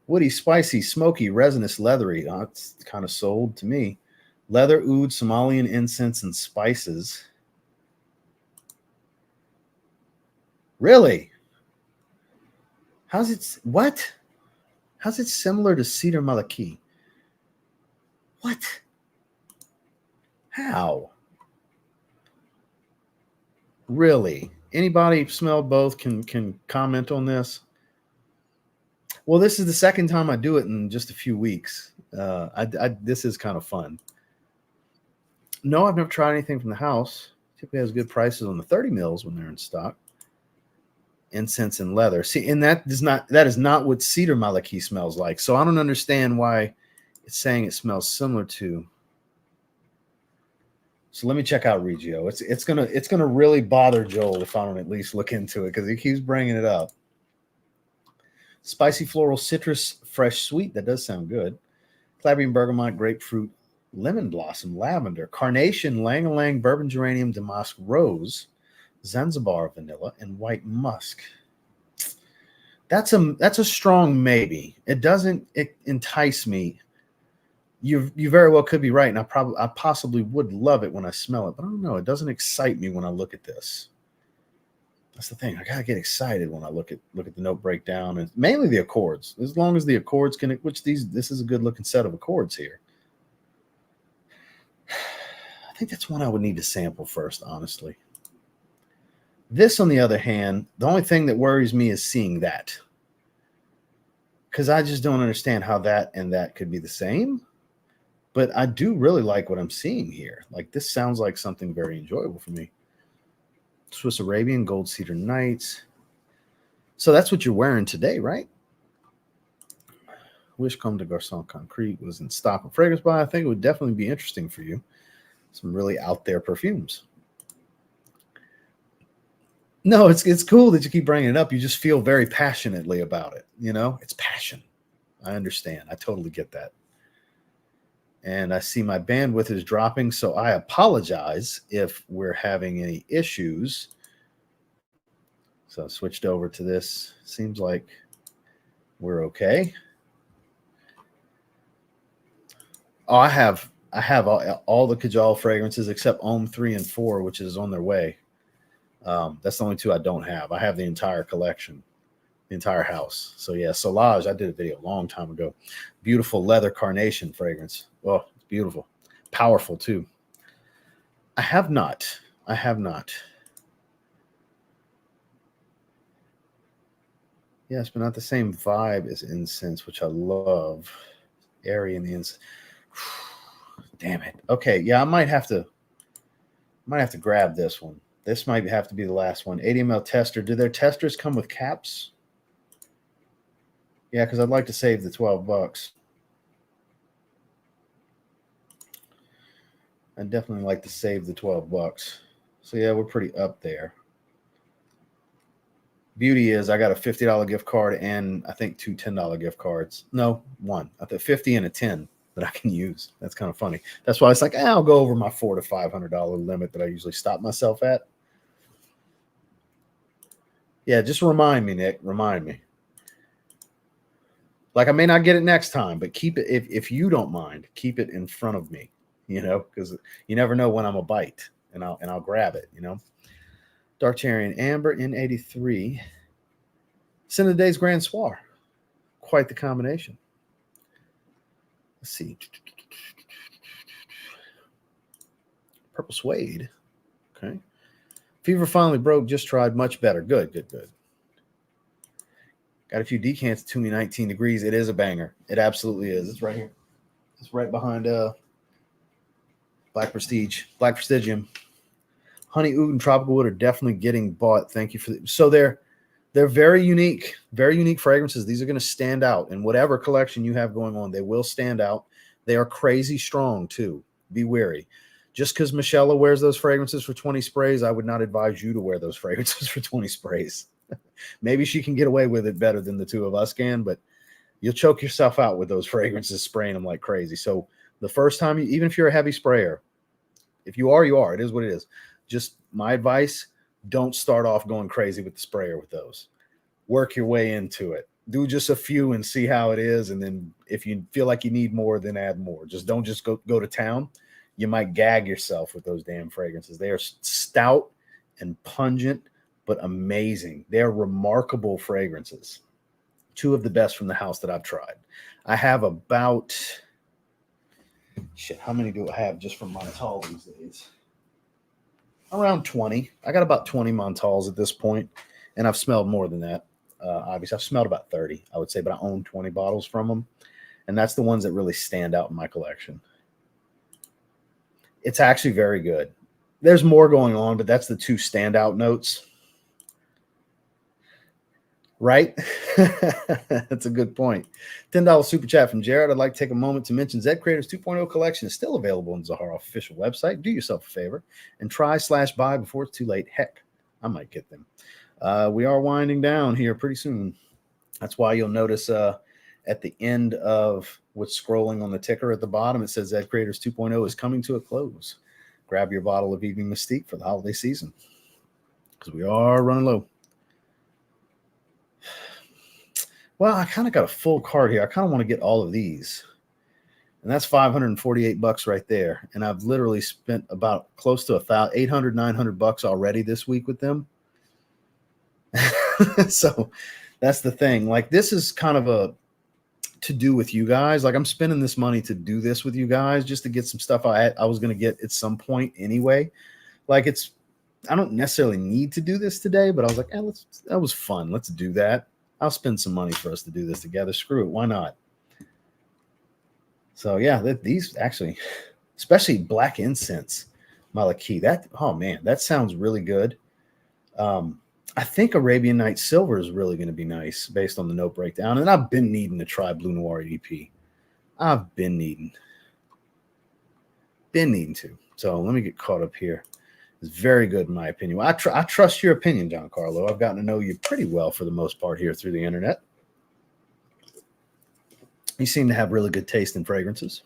Woody, spicy, smoky, resinous, leathery. Oh, it's kind of sold to me. Leather, oud, Somalian incense, and spices. Really? How's it? What? How's it similar to Cedar Malachite? What? How? Really? Anybody smelled both can comment on this? Well, this is the second time I do it in just a few weeks. This is kind of fun. No, I've never tried anything from the house. Typically has good prices on the 30 mils when they're in stock. Incense and leather. See, and that is not what Cedar Malachite smells like. So I don't understand why it's saying it smells similar to. So let me check out Regio. It's gonna really bother Joel if I don't at least look into it because he keeps bringing it up. Spicy floral, citrus, fresh, sweet. That does sound good. Clabbery, bergamot, grapefruit, lemon blossom, lavender, carnation, lang-a-lang, bourbon geranium, damask rose, Zanzibar vanilla, and white musk. That's a strong maybe. It doesn't entice me. You very well could be right, and I possibly would love it when I smell it, but I don't know. It doesn't excite me when I look at this. That's the thing. I gotta get excited when I look at the note breakdown, and mainly the accords. As long as the accords can, this is a good looking set of accords here. I think that's one I would need to sample first, honestly. This, on the other hand, the only thing that worries me is seeing that, because I just don't understand how that and that could be the same. But I do really like what I'm seeing here. Like, this sounds like something very enjoyable for me. Swiss Arabian, Gold Cedar Nights. So that's what you're wearing today, right? Wish Comme de Garçon Concrete was in stock on Fragrance Buy. I think it would definitely be interesting for you. Some really out there perfumes. No, it's cool that you keep bringing it up. You just feel very passionately about it. You know, it's passion. I understand. I totally get that. And I see my bandwidth is dropping, so I apologize if we're having any issues. So I switched over to this. Seems like we're okay. Oh, I have all the Kajal fragrances except Om 3 and 4, which is on their way. That's the only two I don't have. I have the entire collection, the entire house. So yeah, Solage, I did a video a long time ago. Beautiful leather carnation fragrance. Oh, it's beautiful. Powerful too. I have not. Yes, but not the same vibe as incense, which I love. Airy and the incense. Damn it. Okay, yeah, I might have to grab this one. This might have to be the last one. 80 ml tester. Do their testers come with caps? Yeah, because I'd like to save the $12. I'd definitely like to save the $12. So yeah, we're pretty up there. Beauty is I got a $50 gift card and I think two $10 gift cards. No, one. I think 50 and a 10 that I can use. That's kind of funny. That's why it's like, I'll go over my $400 to $500 limit that I usually stop myself at. Yeah, just remind me, Nick. Remind me. Like, I may not get it next time, but keep it, if you don't mind, keep it in front of me, you know, because you never know when I'm a bite, and I'll grab it, you know. Dark Cherry and Amber in 83. Sin of the Day's Grand Soir. Quite the combination. Let's see. Purple Suede. Okay. Fever finally broke. Just tried. Much better. Good. Got a few decants. To me, 19 degrees. It is a banger. It absolutely is. It's right here. It's right behind Black Prestigium. Honey Oud and Tropical Wood are definitely getting bought. Thank you for so they're very unique fragrances. These are going to stand out in whatever collection you have going on. They will stand out. They are crazy strong too. Be wary. Just because Michelle wears those fragrances for 20 sprays, I would not advise you to wear those fragrances for 20 sprays. Maybe she can get away with it better than the two of us can, but you'll choke yourself out with those fragrances, spraying them like crazy. So the first time, even if you're a heavy sprayer, if you are, you are. It is what it is. Just my advice, don't start off going crazy with the sprayer with those. Work your way into it. Do just a few and see how it is. And then if you feel like you need more, then add more. Just don't just go to town. You might gag yourself with those damn fragrances. They are stout and pungent, but amazing. They're remarkable fragrances. Two of the best from the house that I've tried. I have about, how many do I have just from Montal these days? Around 20. I got about 20 Montals at this point, and I've smelled more than that. Obviously, I've smelled about 30, I would say, but I own 20 bottles from them, and that's the ones that really stand out in my collection. It's actually very good. There's more going on, but that's the two standout notes. Right? That's a good point. $10 super chat from Jared. I'd like to take a moment to mention Zed Creators 2.0 collection is still available on Zaharoff official website. Do yourself a favor and try/buy before it's too late. Heck, I might get them. We are winding down here pretty soon. That's why you'll notice at the end of what's scrolling on the ticker at the bottom, it says Zed Creators 2.0 is coming to a close. Grab your bottle of Evening Mystique for the holiday season because we are running low. Well, I kind of got a full cart here. I kind of want to get all of these. And that's $548 right there. And I've literally spent about close to $800, $900 already this week with them. So that's the thing. Like, this is kind of a to do with you guys. Like, I'm spending this money to do this with you guys just to get some stuff I was going to get at some point anyway. Like, I don't necessarily need to do this today, but I was like, that was fun. Let's do that. I'll spend some money for us to do this together. Screw it. Why not? So, yeah, these actually, especially Black Incense Malaki, oh, man, that sounds really good. I think Arabian Night Silver is really going to be nice based on the note breakdown. And I've been needing to try Blue Noir EDP. I've been needing to. So let me get caught up here. It's very good in my opinion. Well, I trust your opinion, Giancarlo. I've gotten to know you pretty well for the most part here through the internet. You seem to have really good taste in fragrances.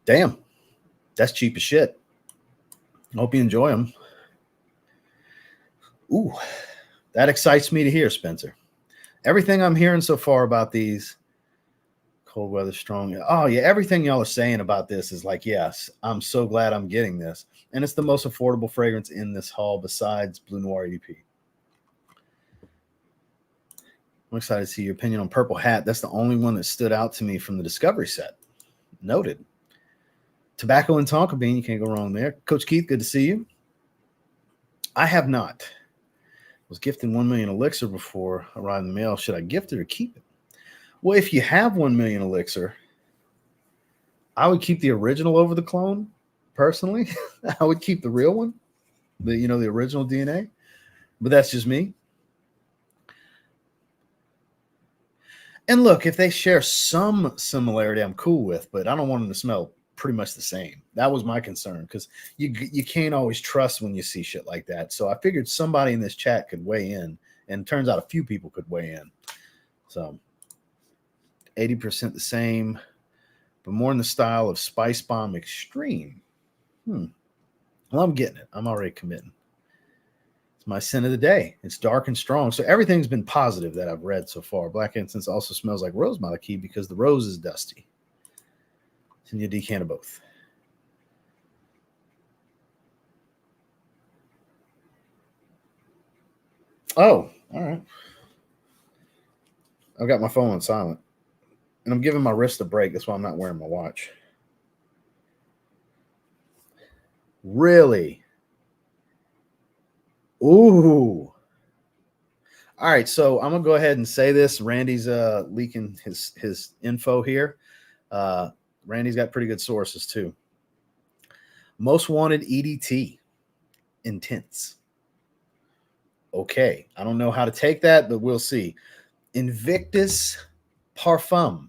Damn, that's cheap as shit. I hope you enjoy them. Ooh, that excites me to hear, Spencer. Everything I'm hearing so far about these cold weather strong. Oh, yeah. Everything y'all are saying about this is like, yes, I'm so glad I'm getting this. And it's the most affordable fragrance in this haul besides Blue Noir EDP. I'm excited to see your opinion on Purple Hat. That's the only one that stood out to me from the Discovery set. Noted. Tobacco and Tonka Bean. You can't go wrong there. Coach Keith, good to see you. I have not. Was gifting 1 million elixir before arrived in the mail. Should I gift it or keep it? Well, if you have 1 million elixir, I would keep the original over the clone. Personally, I would keep the real one, the original DNA. But that's just me. And look, if they share some similarity, I'm cool with. But I don't want them to smell pretty much the same. That was my concern because you can't always trust when you see shit like that. So I figured somebody in this chat could weigh in, and it turns out a few people could weigh in. So 80% the same, but more in the style of Spice Bomb Extreme. Well, I'm getting it. I'm already committing. It's my scent of the day. It's dark and strong. So everything's been positive that I've read so far. Black Incense also smells like Rose Malaki because the rose is dusty. And you decant of both. Oh, all right. I've got my phone on silent. And I'm giving my wrist a break. That's why I'm not wearing my watch. Really? Ooh. All right, so I'm going to go ahead and say this. Randy's leaking his info here. Randy's got pretty good sources, too. Most Wanted EDT. Intense. Okay. I don't know how to take that, but we'll see. Invictus Parfum.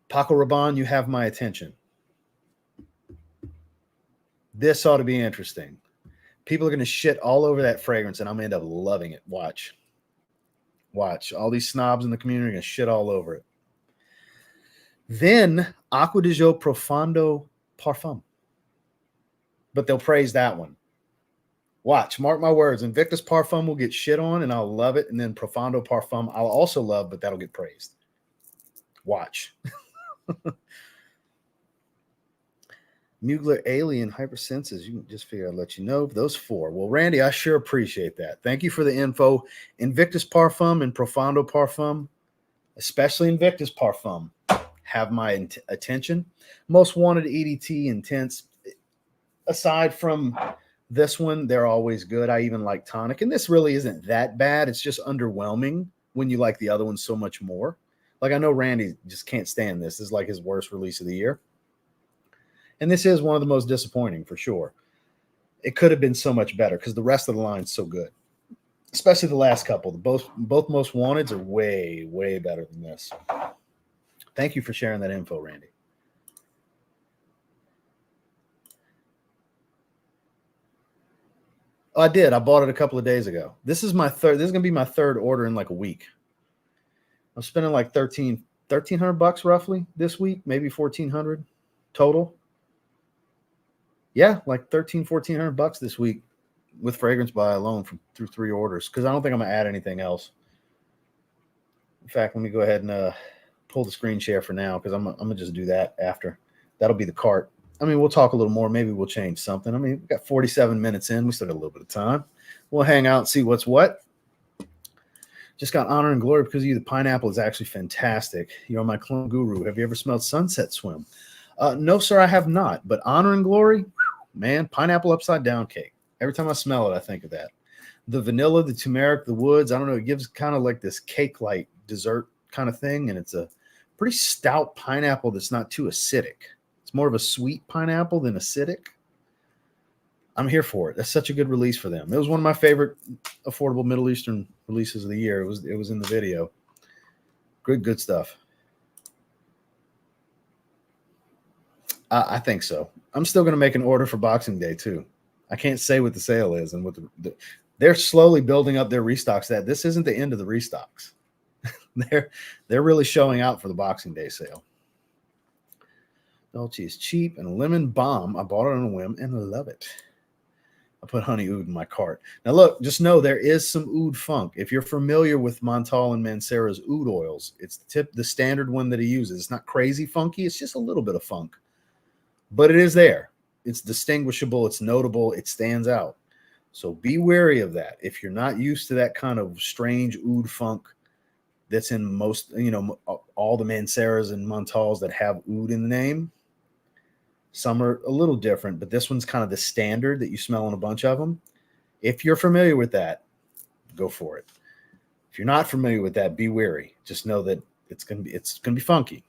Paco Rabanne, you have my attention. This ought to be interesting. People are going to shit all over that fragrance, and I'm going to end up loving it. Watch. Watch. All these snobs in the community are going to shit all over it. Then, Acqua di Gio Profondo Parfum. But they'll praise that one. Watch. Mark my words. Invictus Parfum will get shit on, and I'll love it. And then Profondo Parfum I'll also love, but that'll get praised. Watch. Mugler Alien Hypersenses. You can just figure I'll let you know. Those four. Well, Randy, I sure appreciate that. Thank you for the info. Invictus Parfum and Profondo Parfum, especially Invictus Parfum, have my attention. Most Wanted EDT Intense. Aside from this one, they're always good. I even like Tonic. And this really isn't that bad. It's just underwhelming when you like the other one so much more. Like, I know Randy just can't stand this. This is like his worst release of the year. And this is one of the most disappointing for sure. It could have been so much better because the rest of the line's so good. Especially the last couple. Both Most Wanteds are way, way better than this. Thank you for sharing that info, Randy. Oh, I did. I bought it a couple of days ago. This is my third. This is going to be my third order in like a week. I'm spending like $1,300 roughly this week, maybe $1,400 total. Yeah, like $1,400 this week with Fragrance Buy alone through 3 orders because I don't think I'm going to add anything else. In fact, let me go ahead and pull the screen share for now because I'm going to just do that after. That'll be the cart. I mean, we'll talk a little more. Maybe we'll change something. I mean, we've got 47 minutes in. We still got a little bit of time. We'll hang out and see what's what. Just got Honor and Glory because of you. The pineapple is actually fantastic. You're my clone guru. Have you ever smelled Sunset Swim? No, sir, I have not. But Honor and Glory, man, pineapple upside down cake. Every time I smell it, I think of that. The vanilla, the turmeric, the woods, I don't know. It gives kind of like this cake-like dessert kind of thing. And it's a pretty stout pineapple that's not too acidic. It's more of a sweet pineapple than acidic. I'm here for it. That's such a good release for them. It was one of my favorite affordable Middle Eastern releases of the year. It was in the video. Good stuff. I think so. I'm still going to make an order for Boxing Day too. I can't say what the sale is and what they're slowly building up their restocks. That this isn't the end of the restocks. they're really showing out for the Boxing Day sale. Dolce is cheap and lemon bomb. I bought it on a whim and I love it. I put honey oud in my cart. Now look, just know there is some oud funk. If you're familiar with Montal and Mancera's oud oils, it's the standard one that he uses. It's not crazy funky. It's just a little bit of funk, but it is there. It's distinguishable. It's notable. It stands out. So be wary of that. If you're not used to that kind of strange oud funk that's in most, all the Manceras and Montals that have oud in the name, some are a little different, but this one's kind of the standard that you smell in a bunch of them. If you're familiar with that, go for it. If you're not familiar with that, be wary. Just know that it's gonna be funky,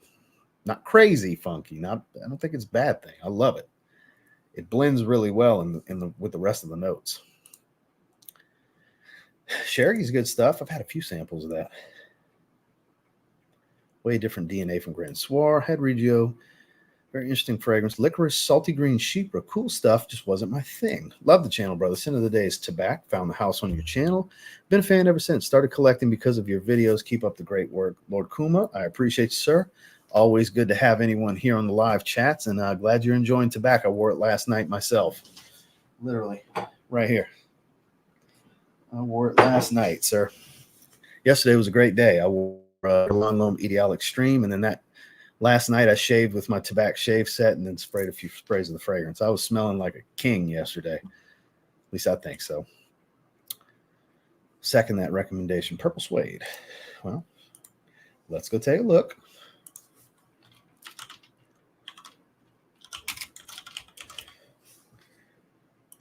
not crazy funky. I don't think it's a bad thing. I love it. It blends really well with the rest of the notes. Sherry's good stuff. I've had a few samples of that. Way different DNA from Grand Soir. Head Regio. Very interesting fragrance. Licorice, salty green Chypre. Cool stuff. Just wasn't my thing. Love the channel, brother. Sin of the day is Tobacco. Found the house on your channel. Been a fan ever since. Started collecting because of your videos. Keep up the great work. Lord Kuma, I appreciate you, sir. Always good to have anyone here on the live chats. And glad you're enjoying Tobacco. I wore it last night myself. Literally. Right here. I wore it last night, sir. Yesterday was a great day. I wore Long Loam Ideal Extreme. And then that last night, I shaved with my tobacco shave set and then sprayed a few sprays of the fragrance. I was smelling like a king yesterday. At least I think so. Second that recommendation. Purple Suede. Well, let's go take a look.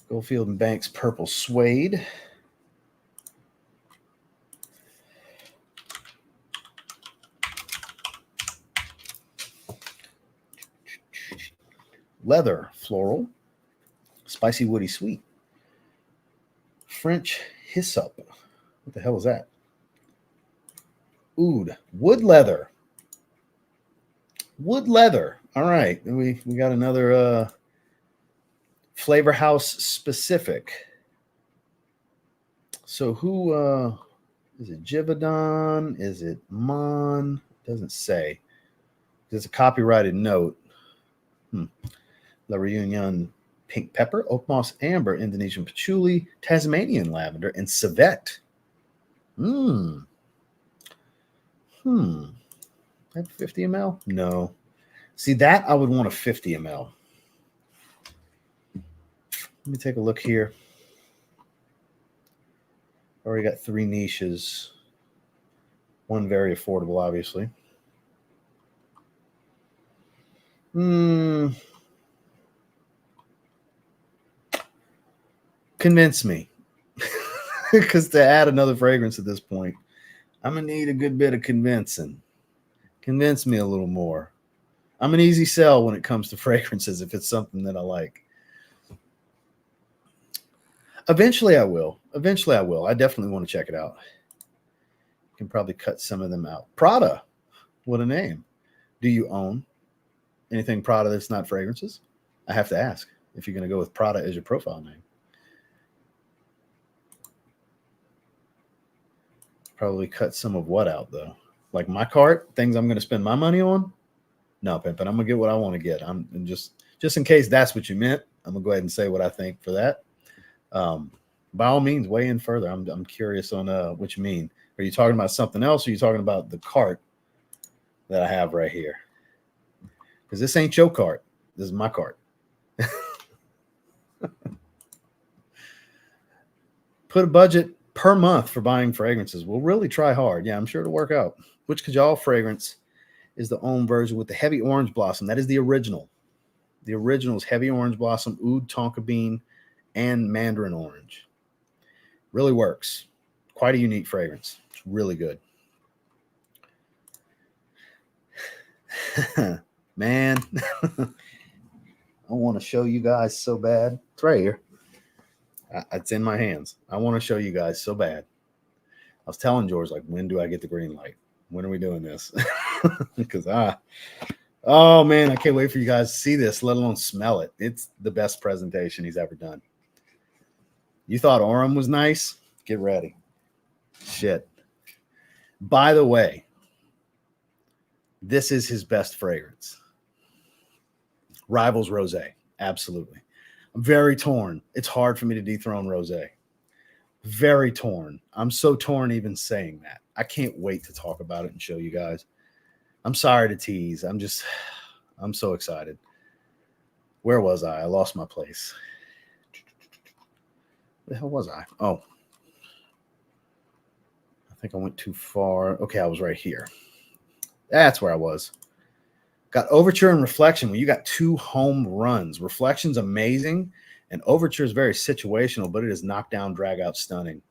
Goldfield and Banks Purple Suede. leather, floral, spicy, woody, sweet, French hyssop. What the hell is that? Oud, wood leather. Wood leather. All right. We got another flavor house specific. So who is it? Givaudan? Is it Mon? Doesn't say. There's a copyrighted note. La Réunion pink pepper, oak moss amber, Indonesian patchouli, Tasmanian lavender, and civet. That 50 ml? No. See, that I would want a 50 ml. Let me take a look here. Already got 3 niches. One very affordable, obviously. Convince me. Because to add another fragrance at this point, I'm going to need a good bit of convincing. Convince me a little more. I'm an easy sell when it comes to fragrances if it's something that I like. Eventually I will. I definitely want to check it out. Can probably cut some of them out. Prada. What a name. Do you own anything Prada that's not fragrances? I have to ask if you're going to go with Prada as your profile name. Probably cut some of what out, though? Like my cart, things I'm going to spend my money on? No, Pimpin', I'm going to get what I want to get. I'm just in case that's what you meant, I'm going to go ahead and say what I think for that. By all means, weigh in further. I'm curious on what you mean. Are you talking about something else, or are you talking about the cart that I have right here? Because this ain't your cart. This is my cart. Put a budget per month for buying fragrances. We'll really try hard. Yeah, I'm sure it'll work out. Which Kajal fragrance is the own version with the heavy orange blossom? That is the original. The original is heavy orange blossom, oud, tonka bean, and mandarin orange. Really works. Quite a unique fragrance. It's really good. Man, I want to show you guys so bad. It's right here. It's in my hands. I want to show you guys so bad. I was telling George, like, when do I get the green light? When are we doing this? Because oh man, I can't wait for you guys to see this, let alone smell it. It's the best presentation he's ever done. You thought Orem was nice? Get ready. Shit. By the way, this is his best fragrance. Rivals Rosé. Absolutely. I'm very torn. It's hard for me to dethrone Rosé. Very torn. I'm so torn even saying that. I can't wait to talk about it and show you guys. I'm sorry to tease. I'm so excited. Where was I? I lost my place. Where the hell was I? Oh. I think I went too far. Okay, I was right here. That's where I was. Got Overture and Reflection. Well, you got 2 home runs. Reflection's amazing, and Overture is very situational, but it is knockdown, drag out, stunning.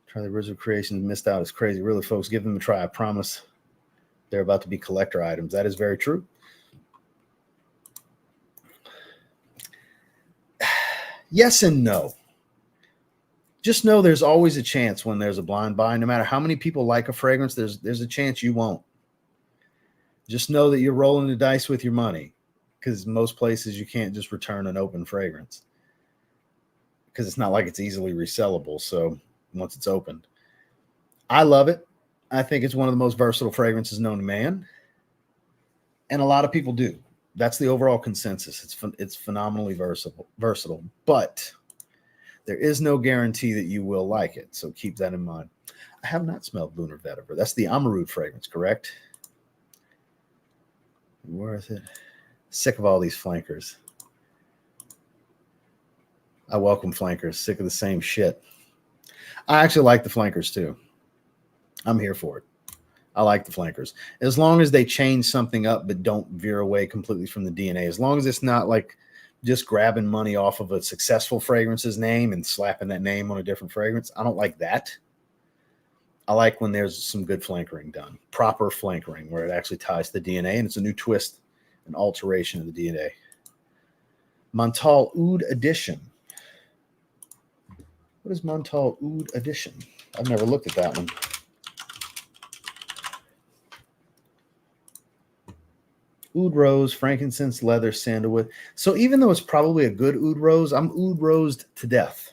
Try the original creations. Missed out. It's crazy. Really, folks, give them a try. I promise they're about to be collector items. That is very true. Yes and no. Just know there's always a chance when there's a blind buy. No matter how many people like a fragrance, there's a chance you won't. Just know that you're rolling the dice with your money, because most places you can't just return an open fragrance because it's not like it's easily resellable. So once it's opened, I love it. I think it's one of the most versatile fragrances known to man, and a lot of people do. That's the overall consensus. It's phenomenally versatile, but there is no guarantee that you will like it. So keep that in mind. I have not smelled Lunar Vetiver. That's the Amarud fragrance, correct? Where is it? Sick of all these flankers. I welcome flankers. Sick of the same shit. I actually like the flankers too. I'm here for it. I like the flankers. As long as they change something up but don't veer away completely from the DNA. As long as it's not like just grabbing money off of a successful fragrance's name and slapping that name on a different fragrance. I don't like that. I like when there's some good flankering done. Proper flankering where it actually ties to the DNA and it's a new twist an alteration of the DNA. Montal Oud Edition. What is Montal Oud Edition? I've never looked at that one. Oud rose, frankincense, leather, sandalwood. So even though it's probably a good oud rose, I'm oud rosed to death.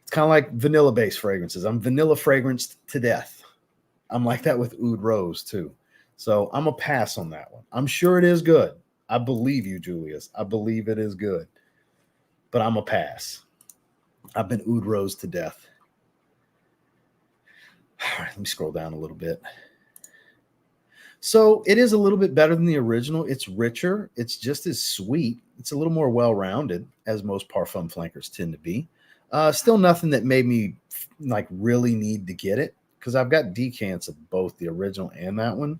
It's kind of like vanilla-based fragrances. I'm vanilla fragranced to death. I'm like that with oud rose too. So I'm a pass on that one. I'm sure it is good. I believe you, Julius. I believe it is good. But I'm a pass. I've been oud rose to death. All right, let me scroll down a little bit. So it is a little bit better than the original. It's richer. It's just as sweet. It's a little more well-rounded, as most parfum flankers tend to be. Still nothing that made me like really need to get it, because I've got decants of both the original and that one.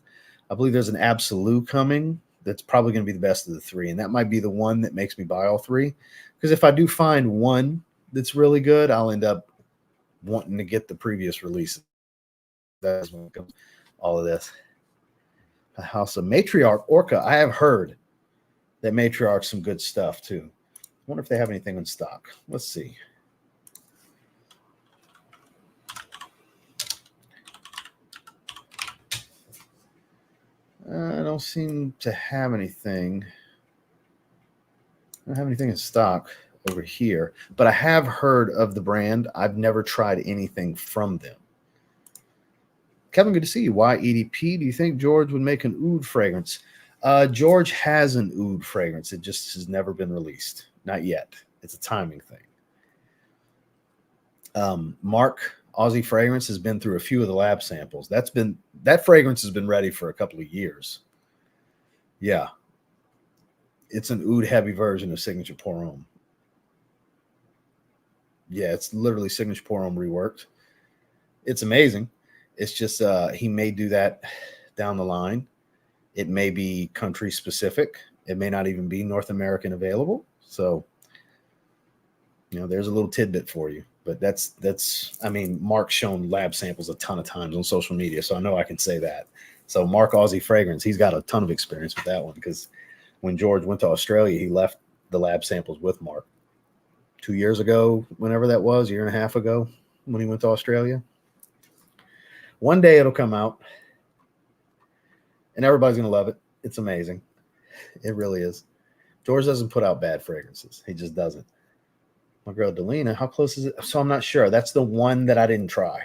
I believe there's an Absolute coming that's probably going to be the best of the three, and that might be the one that makes me buy all three. Because if I do find one that's really good, I'll end up wanting to get the previous releases. That's when it comes all of this. A house of Matriarch Orca. I have heard that Matriarch's some good stuff too. I wonder if they have anything in stock. Let's see. I don't seem to have anything. I don't have anything in stock over here, but I have heard of the brand. I've never tried anything from them. Kevin, good to see you. Why EDP? Do you think George would make an oud fragrance? George has an oud fragrance. It just has never been released. Not yet. It's a timing thing. Mark, Aussie Fragrance, has been through a few of the lab samples. That fragrance has been ready for a couple of years. Yeah. It's an oud heavy version of Signature Pour Homme. Yeah, it's literally Signature Pour Homme reworked. It's amazing. It's just he may do that down the line. It may be country specific. It may not even be North American available. So, there's a little tidbit for you. But that's I mean, Mark's shown lab samples a ton of times on social media, so I know I can say that. So Mark Aussie Fragrance, he's got a ton of experience with that one, because when George went to Australia, he left the lab samples with Mark 2 years ago, whenever that was, a year and a half ago, when he went to Australia. One day it'll come out, and everybody's going to love it. It's amazing. It really is. George doesn't put out bad fragrances. He just doesn't. My girl, Delina, how close is it? So I'm not sure. That's the one that I didn't try.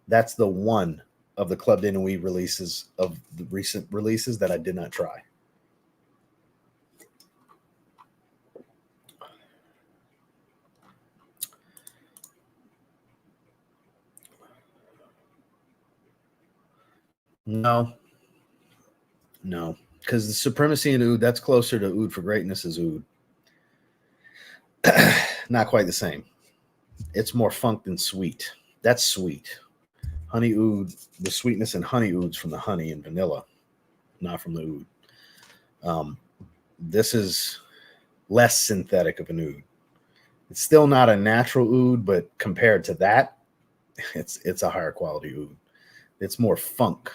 That's the one of the Club de Nuit releases, of the recent releases, that I did not try. No, because the Supremacy in oud, that's closer to Oud for Greatness is oud. Not quite the same. It's more funk than sweet. That's sweet. Honey oud, the sweetness in honey ouds from the honey and vanilla, not from the oud. This is less synthetic of an oud. It's still not a natural oud, but compared to that, it's a higher quality oud. It's more funk.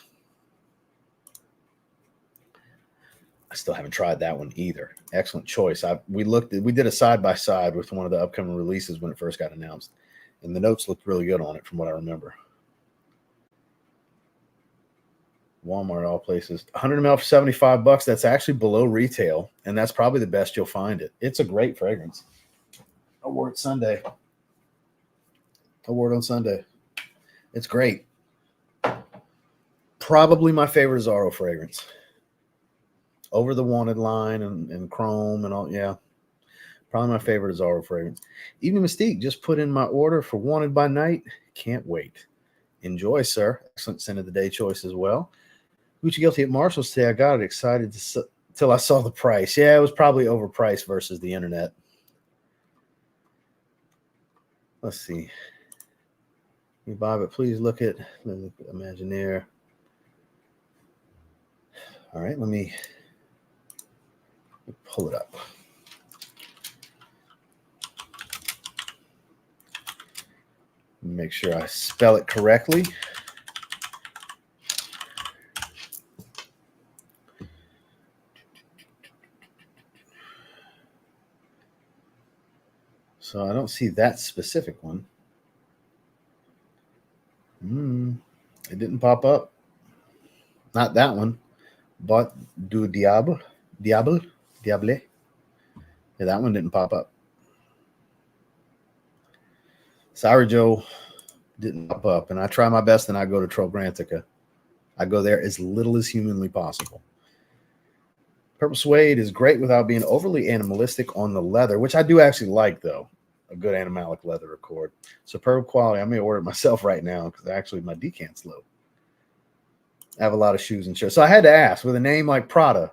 I still haven't tried that one either. Excellent choice. We did a side-by-side with one of the upcoming releases when it first got announced, and the notes looked really good on it from what I remember. Walmart, all places. 100 ml for $75. That's actually below retail, and that's probably the best you'll find it. It's a great fragrance. I wore it Sunday. I wore it on Sunday. It's great. Probably my favorite Zaharoff fragrance. Over the Wanted line and Chrome and all. Yeah. Probably my favorite Zaharoff fragrance. Even Mystique just put in my order for Wanted by Night. Can't wait. Enjoy, sir. Excellent scent of the day choice as well. Gucci Guilty at Marshall's today. I got it excited till I saw the price. Yeah, it was probably overpriced versus the internet. Let's see. You buy, but please look at Imagineer. All right, let me pull it up. Make sure I spell it correctly. So I don't see that specific one. It didn't pop up. Not that one. But du Diable. Diable. Yeah, that one didn't pop up. Sorry, Joe. Didn't pop up. And I try my best and I go to Trograntica. I go there as little as humanly possible. Purple suede is great without being overly animalistic on the leather, which I do actually like, though. A good animalic leather accord. Superb quality. I may order it myself right now because actually my decant's low. I have a lot of shoes and shirts. So I had to ask, with a name like Prada,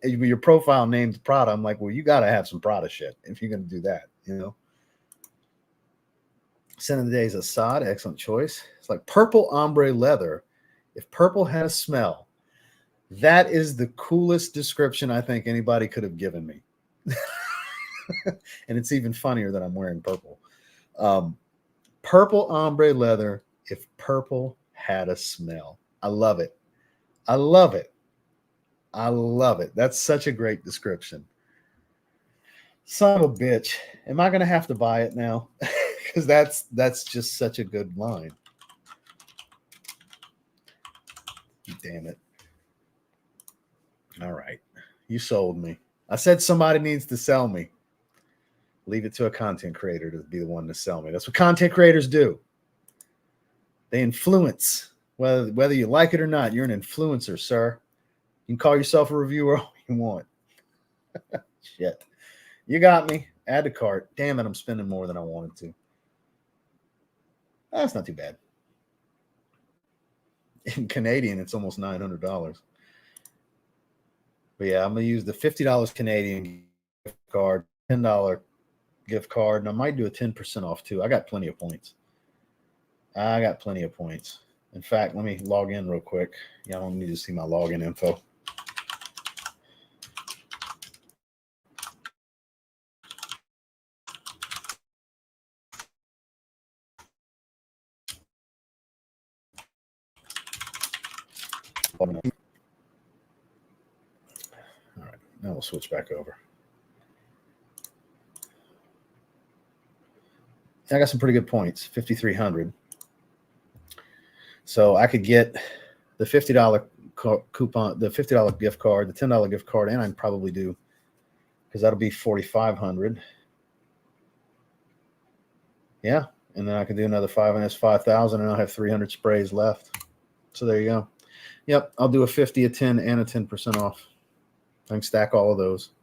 your profile name's Prada. I'm like, well, you got to have some Prada shit if you're going to do that, you know? Scent of the day is Assad. Excellent choice. It's like purple ombre leather. If purple had a smell, that is the coolest description I think anybody could have given me. And it's even funnier that I'm wearing purple. Purple ombre leather. If purple had a smell. I love it. I love it. I love it. That's such a great description. Son of a bitch. Am I going to have to buy it now? Because that's just such a good line. Damn it. All right. You sold me. I said somebody needs to sell me. Leave it to a content creator to be the one to sell me. That's what content creators do. They influence. Whether you like it or not, you're an influencer, sir. You can call yourself a reviewer all you want. Shit. You got me. Add to cart. Damn it, I'm spending more than I wanted to. That's not too bad. In Canadian, it's almost $900. But yeah, I'm going to use the $50 Canadian gift card, $10 gift card, and I might do a 10% off too. I got plenty of points. In fact, let me log in real quick. Y'all don't need to see my login info. All right, now we'll switch back over. I got some pretty good points, 5,300. So I could get the $50 coupon, the $50 gift card, the $10 gift card, and I can probably do, because that'll be 4,500. Yeah, and then I can do another 5, and that's 5,000, and I'll have 300 sprays left. So there you go. Yep, I'll do a 50, a 10, and a 10% off. I can stack all of those.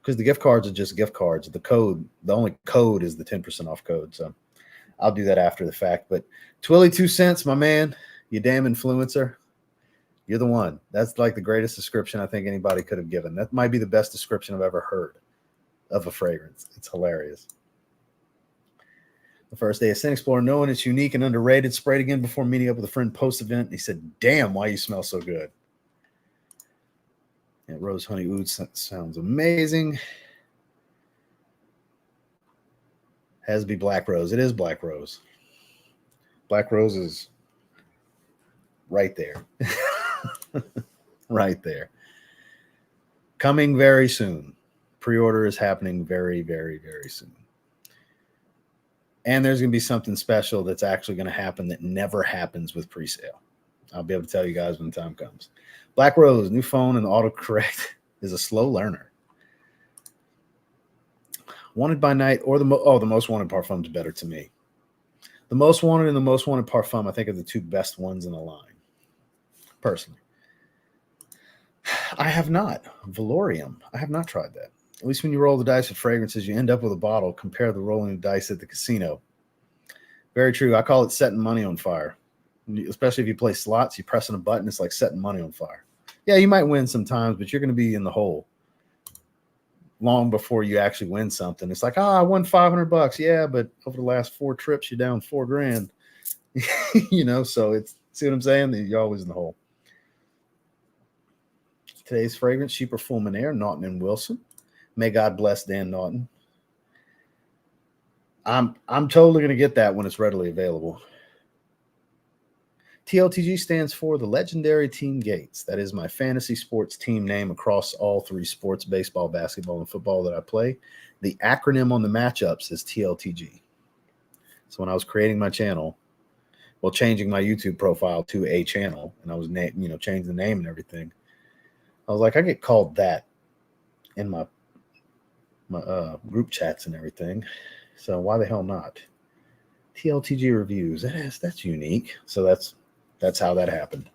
Because the gift cards are just gift cards. The only code is the 10% off code. So I'll do that after the fact. But Twilly 2 cents, my man, you damn influencer. You're the one. That's like the greatest description I think anybody could have given. That might be the best description I've ever heard of a fragrance. It's hilarious. The first day of Scent Explorer, knowing it's unique and underrated, sprayed again before meeting up with a friend post-event. He said, damn, why you smell so good. Yeah, Rose Honey Oud sounds amazing. Has to be Black Rose. It is Black Rose. Black Rose is right there. Right there. Coming very soon. Pre-order is happening very, very, very soon. And there's going to be something special that's actually going to happen that never happens with pre-sale. I'll be able to tell you guys when the time comes. Black Rose, new phone and autocorrect is a slow learner. Wanted by Night or the Most Wanted Parfum is better to me. The Most Wanted and the Most Wanted Parfum, I think, are the two best ones in the line, personally. I have not. Valorium. I have not tried that. At least when you roll the dice with fragrances, you end up with a bottle. Compare the rolling the dice at the casino. Very true. I call it setting money on fire. Especially if you play slots, you pressing a button, it's like setting money on fire. Yeah, you might win sometimes, but you're going to be in the hole long before you actually win something. It's like, I won $500. Yeah, but over the last 4 trips, you're down $4,000. You know, so it's, see what I'm saying? You're always in the hole. Today's fragrance, Cheaper Fulminaire, Naughton and Wilson. May God bless Dan Naughton. I'm totally going to get that when it's readily available. TLTG stands for the Legendary Team Gates. That is my fantasy sports team name across all three sports, baseball, basketball, and football that I play. The acronym on the matchups is TLTG. So when I was creating my channel, well, changing my YouTube profile to a channel, and I was changing the name and everything, I was like, I get called that in my group chats and everything. So why the hell not? TLTG reviews. That's unique. So that's how that happened.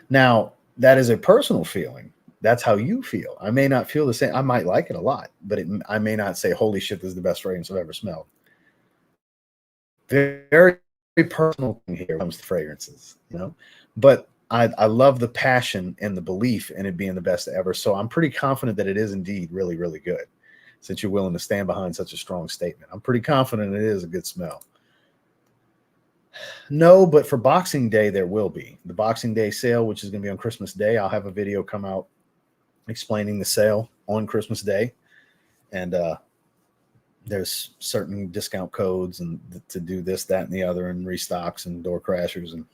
Now, that is a personal feeling. That's how you feel. I may not feel the same. I might like it a lot, but I may not say, holy shit, this is the best fragrance I've ever smelled. Very, very personal thing here when it comes to fragrances, But I love the passion and the belief in it being the best ever. So I'm pretty confident that it is indeed really, really good. Since you're willing to stand behind such a strong statement, I'm pretty confident it is a good smell. No, but for Boxing Day, there will be the Boxing Day sale, which is going to be on Christmas Day. I'll have a video come out explaining the sale on Christmas Day. And there's certain discount codes and to do this, that, and the other, and restocks and door crashers. And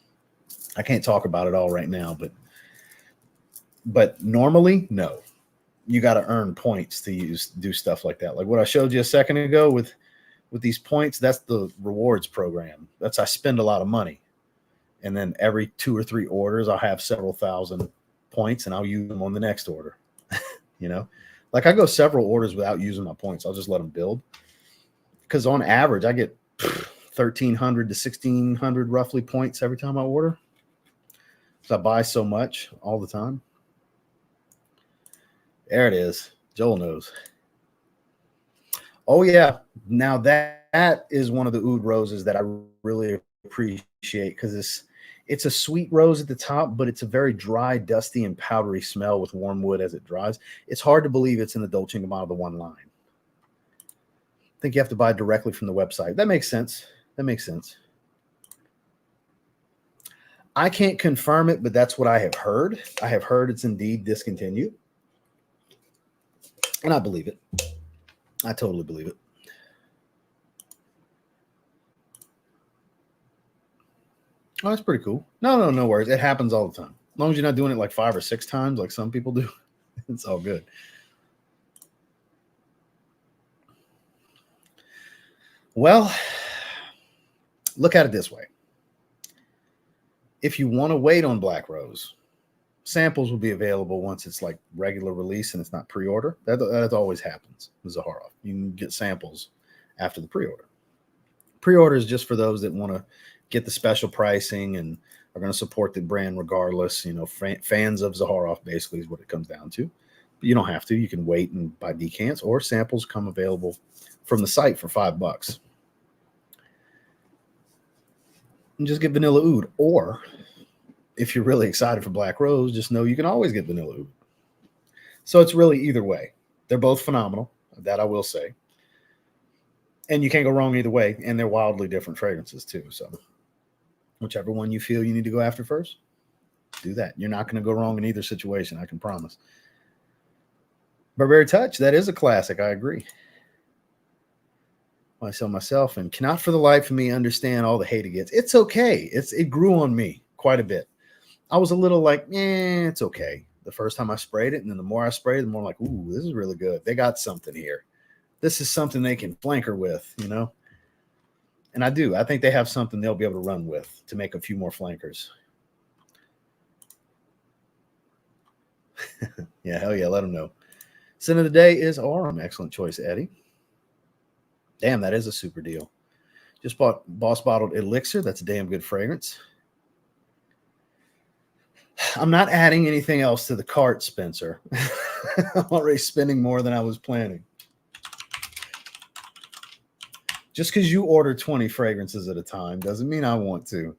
I can't talk about it all right now, but normally, no. You got to earn points to do stuff like that. Like what I showed you a second ago with these points, that's the rewards program. I spend a lot of money. And then every 2 or 3 orders, I'll have several thousand points and I'll use them on the next order. Like I go several orders without using my points. I'll just let them build. Because on average, I get 1,300 to 1,600 roughly points every time I order. So I buy so much all the time. There it is. Joel knows. Oh, yeah. Now that is one of the oud roses that I really appreciate because it's a sweet rose at the top, but it's a very dry, dusty, and powdery smell with warm wood as it dries. It's hard to believe it's in the Dolce & Gabbana, the one line. I think you have to buy directly from the website. That makes sense. I can't confirm it, but that's what I have heard. I have heard it's indeed discontinued. And I believe it. I totally believe it. Oh, that's pretty cool. No worries. It happens all the time. As long as you're not doing it like 5 or 6 times like some people do, it's all good. Well, look at it this way. If you want to wait on Black Rose, samples will be available once it's like regular release and it's not pre-order. That always happens with Zaharoff. You can get samples after the pre-order. Pre-order is just for those that want to get the special pricing and are going to support the brand regardless. Fans of Zaharoff basically is what it comes down to. But you don't have to. You can wait and buy decants, or samples come available from the site for $5. And just get vanilla oud. Or if you're really excited for Black Rose, just know you can always get vanilla oud. So it's really either way. They're both phenomenal. That I will say. And you can't go wrong either way. And they're wildly different fragrances too. So whichever one you feel you need to go after first, do that. You're not going to go wrong in either situation, I can promise. Burberry Touch, that is a classic. I agree. I sell myself and cannot for the life of me understand all the hate it gets. It's okay. It grew on me quite a bit. I was a little like, it's okay. The first time I sprayed it, and then the more I sprayed, the more I'm like, ooh, this is really good. They got something here. This is something they can flanker with, And I do. I think they have something they'll be able to run with to make a few more flankers. Yeah, hell yeah, let them know. Scent of the day is Aurum. Excellent choice, Eddie. Damn, that is a super deal. Just bought Boss Bottled Elixir. That's a damn good fragrance. I'm not adding anything else to the cart, Spencer. I'm already spending more than I was planning. Just because you order 20 fragrances at a time doesn't mean I want to.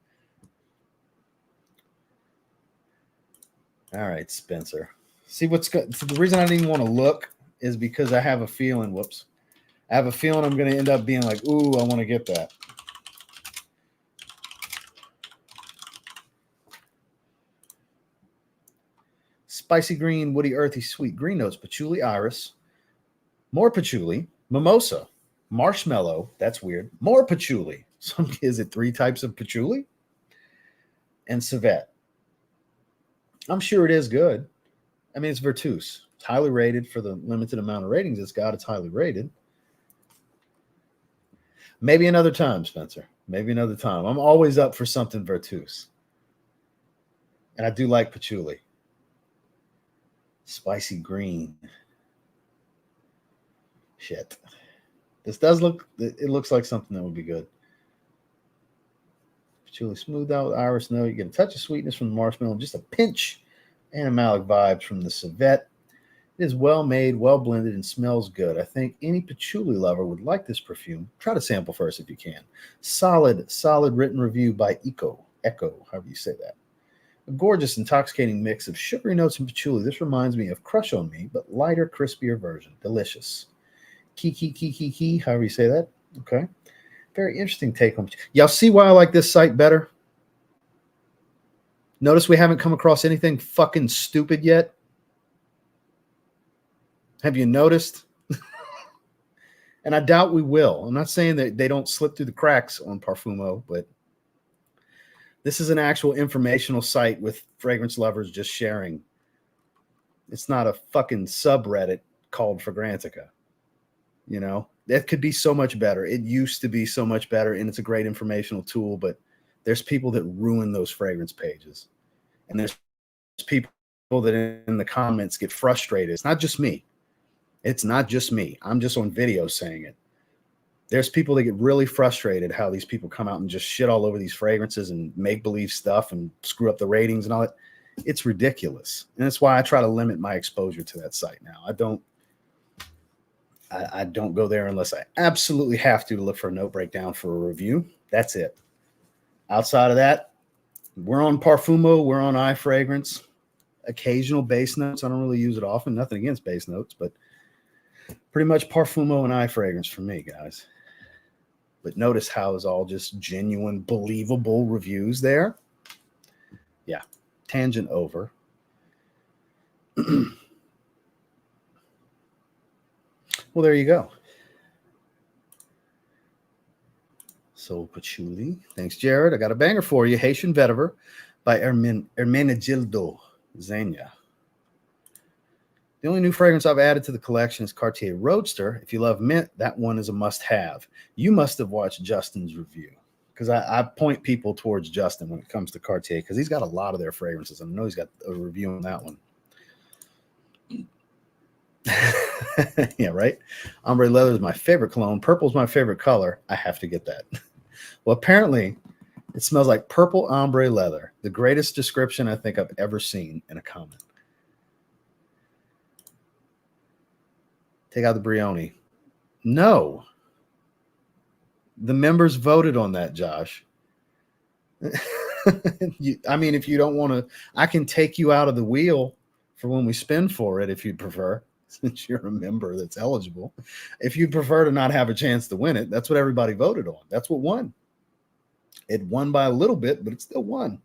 All right, Spencer. See what's good. So the reason I didn't want to look is because I have a feeling, I have a feeling I'm going to end up being like, ooh, I want to get that. Spicy green, woody, earthy, sweet. Green notes, patchouli, iris, more patchouli, mimosa, Marshmallow, that's weird. More patchouli. Is it 3 types of patchouli? And civet. I'm sure it is good. I mean, it's Vertus. It's highly rated for the limited amount of ratings it's got. It's highly rated. Maybe another time, Spencer. Maybe another time. I'm always up for something Vertus. And I do like patchouli. Spicy green. Shit. This does look, it looks like something that would be good. Patchouli smoothed out with iris note. You get a touch of sweetness from the marshmallow, just a pinch animalic vibes from the civet. It is well made, well blended, and smells good. I think any patchouli lover would like this perfume. Try to sample first if you can. Solid written review by Echo, however you say that. A gorgeous, intoxicating mix of sugary notes and patchouli. This reminds me of Crush on Me, but lighter, crispier version. Delicious. Key, however you say that. Okay. Very interesting take on. Y'all see why I like this site better? Notice we haven't come across anything fucking stupid yet. Have you noticed? And I doubt we will. I'm not saying that they don't slip through the cracks on Parfumo, but this is an actual informational site with fragrance lovers just sharing. It's not a fucking subreddit called Fragrantica. You know, that could be so much better. It used to be so much better, and it's a great informational tool, but there's people that ruin those fragrance pages. And there's people that in the comments get frustrated. It's not just me. It's not just me. I'm just on video saying it. There's people that get really frustrated how these people come out and just shit all over these fragrances and make believe stuff and screw up the ratings and all that. It's ridiculous. And that's why I try to limit my exposure to that site now. I don't go there unless I absolutely have to look for a note breakdown for a review. That's it. Outside of that, we're on Parfumo. We're on iFragrance. Occasional base notes. I don't really use it often. Nothing against base notes, but pretty much Parfumo and iFragrance for me, guys. But notice how it's all just genuine, believable reviews there. Yeah. Tangent over. Well, there you go. So patchouli. Thanks, Jared. I got a banger for you. Haitian Vetiver by Hermenegildo Zegna. The only new fragrance I've added to the collection is Cartier Roadster. If you love mint, that one is a must-have. You must have watched Justin's review, because I point people towards Justin when it comes to Cartier, because he's got a lot of their fragrances. I know he's got a review on that one. Yeah, right? Ombre Leather is my favorite cologne. Purple is my favorite color. I have to get that. Well, apparently, it smells like purple ombre leather. The greatest description I think I've ever seen in a comment. Take out the Brioni. No. The members voted on that, Josh. I mean, if you don't want to, I can take you out of the wheel for when we spin for it if you'd prefer, since you're a member that's eligible. If you'd prefer to not have a chance to win it, that's what everybody voted on. That's what won. It won by a little bit, but it still won.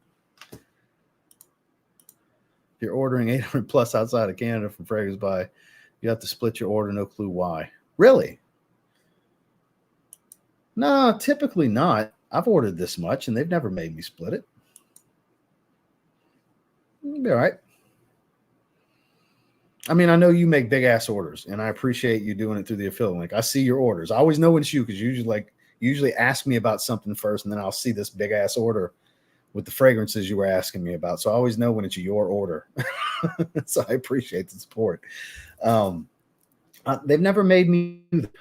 If you're ordering 800 plus outside of Canada from Fragrance Buy, you have to split your order. No clue why. Really? No, typically not. I've ordered this much, and they've never made me split it. It'll be all right. I mean, I know you make big-ass orders, and I appreciate you doing it through the affiliate link. I see your orders. I always know when it's you, because you usually ask me about something first, and then I'll see this big-ass order with the fragrances you were asking me about. So I always know when it's your order. So I appreciate the support. They've never made me do that.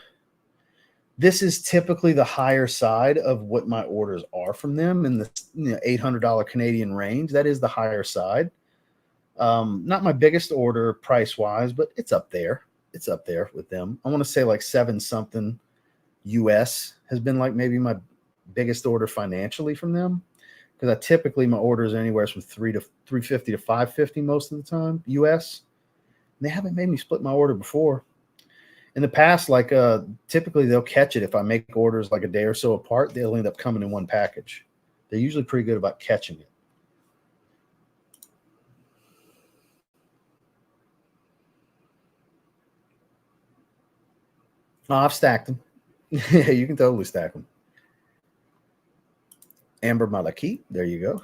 This is typically the higher side of what my orders are from them in the $800 Canadian range. That is the higher side. Not my biggest order price-wise, but it's up there. It's up there with them. I want to say like 7-something US has been like maybe my biggest order financially from them, because I typically my orders are anywhere from $350 to $550 most of the time US. And they haven't made me split my order before. In the past, like typically they'll catch it if I make orders like a day or so apart. They'll end up coming in one package. They're usually pretty good about catching it. Oh, I've stacked them. Yeah, you can totally stack them. Amber Malaki, there you go.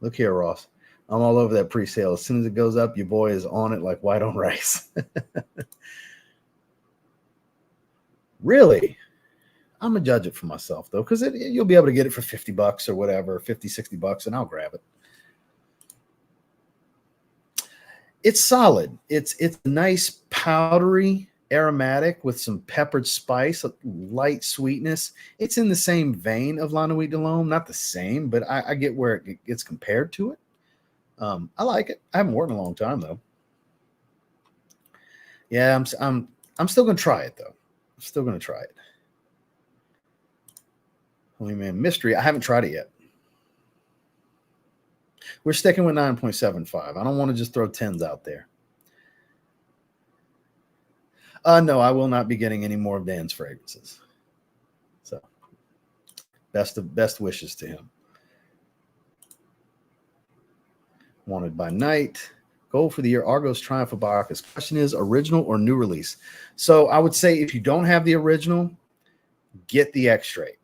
Look here, Ross. I'm all over that pre-sale. As soon as it goes up, your boy is on it like white on rice. Really? I'm gonna judge it for myself though, because you'll be able to get it for $50 or whatever, 50, $60, and I'll grab it. It's solid. It's nice, powdery, aromatic with some peppered spice, a light sweetness. It's in the same vein of La Nuit de l'Homme, not the same, but I get where it gets compared to it. I like it. I haven't worn it in a long time though. Yeah, I'm still gonna try it though. I'm still gonna try it. Holy man, mystery. I haven't tried it yet. We're sticking with 9.75. I don't want to just throw 10s out there. No, I will not be getting any more of Dan's fragrances. So, best wishes to him. Wanted by Night. Goal for the year, Argos Triumph of Baracus. Question is, original or new release? So I would say if you don't have the original, get the X-Straight.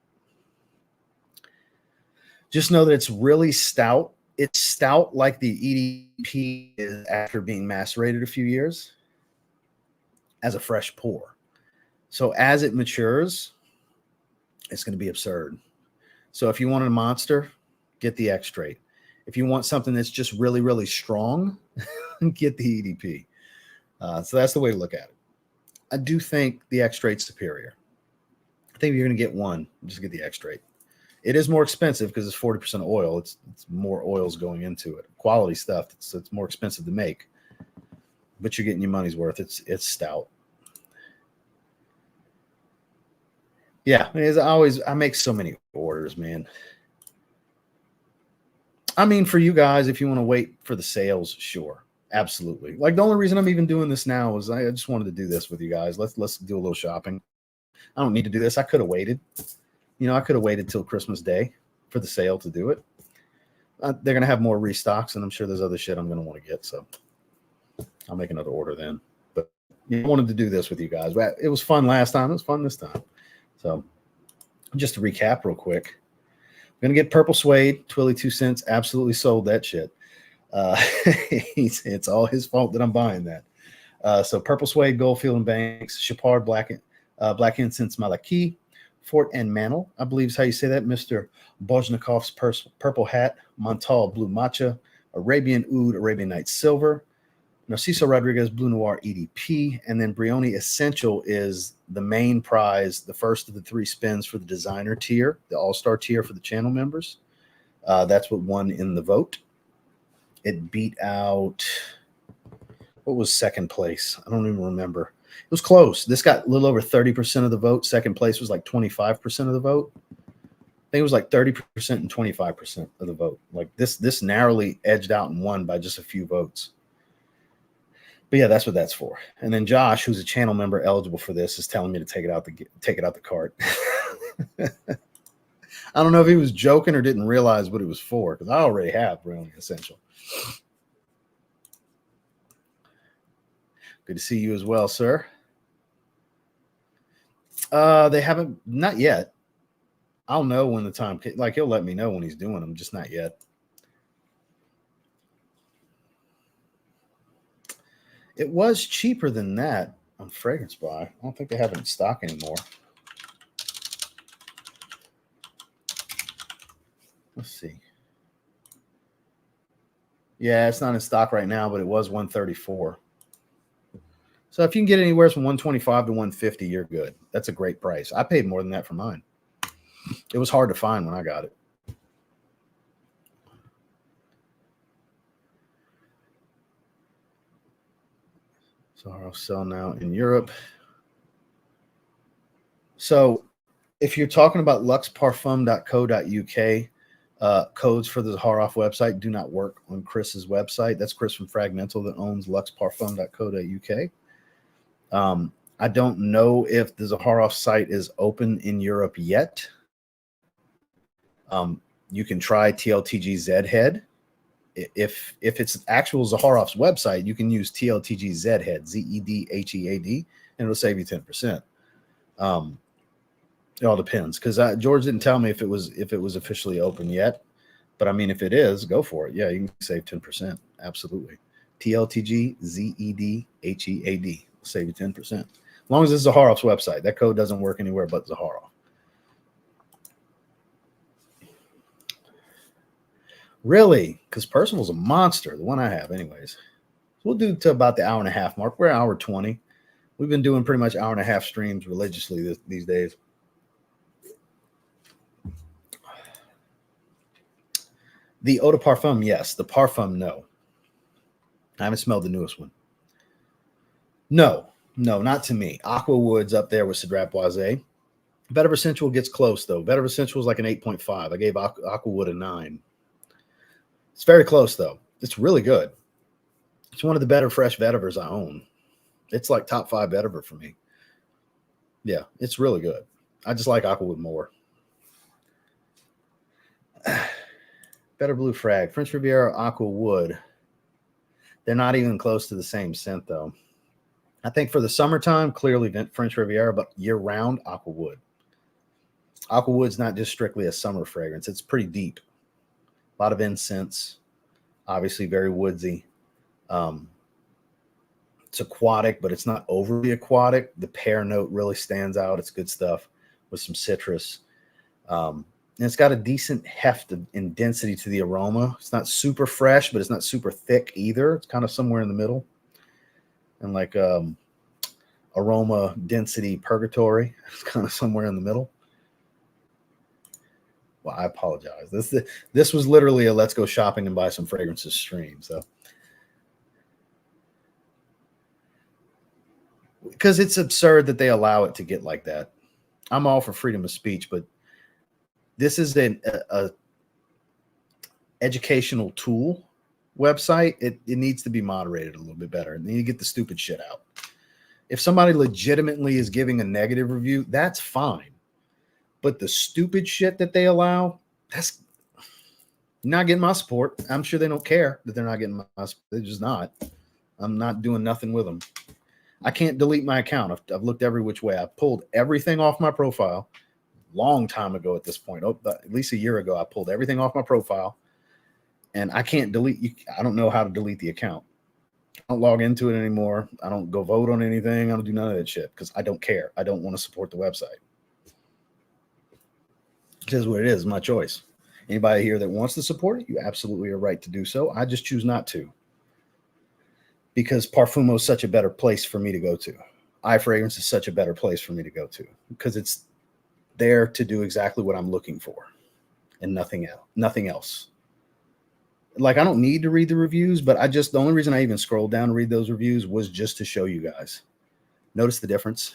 Just know that it's really stout. It's stout like the EDP is after being macerated a few years as a fresh pour. So as it matures, it's going to be absurd. So if you want a monster, get the X-Straight. If you want something that's just really, really strong, get the EDP. So that's the way to look at it. I do think the X-Straight's superior. I think if you're going to get one, just get the X-Straight. It is more expensive because it's 40% oil. It's more oils going into it. Quality stuff. It's more expensive to make, but you're getting your money's worth. It's stout. Yeah, I make so many orders, man. I mean, for you guys, if you want to wait for the sales, sure, absolutely. Like the only reason I'm even doing this now is I just wanted to do this with you guys. Let's do a little shopping. I don't need to do this. I could have waited. I could have waited till Christmas Day for the sale to do it. They're going to have more restocks, and I'm sure there's other shit I'm going to want to get. So I'll make another order then. But I wanted to do this with you guys. It was fun last time. It was fun this time. So just to recap real quick, I'm going to get Purple Suede, Twilly 2 cents. Absolutely sold that shit. It's all his fault that I'm buying that. So Purple Suede, Goldfield and Banks, Chapard, Black Incense, Malaki, Fort and Mantle, I believe is how you say that. Mr. Bozhnikov's Purple Hat, Montal Blue Matcha, Arabian Oud, Arabian Night Silver, Narciso Rodriguez Blue Noir EDP, and then Brioni Essential is the main prize, the first of the 3 spins for the designer tier, the all-star tier for the channel members. That's what won in the vote. It beat out, what was second place? I don't even remember. It was close. This got a little over 30% of the vote. Second place was like 25% of the vote. I think it was like 30% and 25% of the vote. Like this narrowly edged out and won by just a few votes. But yeah, that's what that's for. And then Josh, who's a channel member eligible for this, is telling me to take it out the cart. I don't know if he was joking or didn't realize what it was for, because I already have Brioni Essential. Good to see you as well, sir. They haven't, not yet. I'll know when the time, like he'll let me know when he's doing them, just not yet. It was cheaper than that on Fragrance Buy. I don't think they have it in stock anymore. Let's see. Yeah, it's not in stock right now, but it was $134. So if you can get anywhere from $125 to $150, you're good. That's a great price. I paid more than that for mine. It was hard to find when I got it. So I'll sell now in Europe. So if you're talking about luxparfum.co.uk, codes for the Zaharoff website do not work on Chris's website. That's Chris from Fragmental that owns luxparfum.co.uk. I don't know if the Zaharoff site is open in Europe yet. You can try TLTG Zhead. If it's actual Zaharoff's website, you can use TLTG Zhead, Zedhead, and it'll save you 10%. It all depends, because George didn't tell me if it was officially open yet. But I mean, if it is, go for it. Yeah, you can save 10%. Absolutely. TLTG ZEDHEAD will save you 10%. As long as it's Zaharoff's website. That code doesn't work anywhere but Zaharoff. Really? Because Percival's a monster, the one I have, anyways. So we'll do to about the hour and a half mark. We're an hour 20. We've been doing pretty much hour and a half streams religiously these days. The eau de parfum, yes. The parfum, no. I haven't smelled the newest one. No, not to me. Aqua Wood's up there with Cedrat Boisé. Vetiver Sensual gets close, though. Vetiver Sensual is like an 8.5. I gave Aqua Wood a 9. It's very close, though. It's really good. It's one of the better fresh vetivers I own. It's like top 5 vetiver for me. Yeah, it's really good. I just like Aqua Wood more. Better Blue Frag. French Riviera, Aqua Wood. They're not even close to the same scent, though. I think for the summertime, clearly French Riviera, but year-round, Aqua Wood. Aqua Wood's not just strictly a summer fragrance. It's pretty deep. A lot of incense. Obviously very woodsy. It's aquatic, but it's not overly aquatic. The pear note really stands out. It's good stuff with some citrus. And it's got a decent heft and density to the aroma. It's not super fresh, but it's not super thick either. It's kind of somewhere in the middle. And like aroma density purgatory. It's kind of somewhere in the middle. Well, I apologize. This was literally a let's go shopping and buy some fragrances stream. So because it's absurd that they allow it to get like that. I'm all for freedom of speech, but this is a educational tool website. It needs to be moderated a little bit better. And then you get the stupid shit out. If somebody legitimately is giving a negative review, that's fine. But the stupid shit that they allow, that's not getting my support. I'm sure they don't care that they're not getting my support. They're just not. I'm not doing nothing with them. I can't delete my account. I've looked every which way. I pulled everything off my profile long time ago at this point. At least a year ago, I pulled everything off my profile. And I can't delete. I don't know how to delete the account. I don't log into it anymore. I don't go vote on anything. I don't do none of that shit because I don't care. I don't want to support the website. It is what it is. My choice. Anybody here that wants to support it, you absolutely are right to do so. I just choose not to because Parfumo is such a better place for me to go to. iFragrance is such a better place for me to go to because it's there to do exactly what I'm looking for and nothing else. Nothing else. Like I don't need to read the reviews, but the only reason I even scrolled down to read those reviews was just to show you guys. Notice the difference.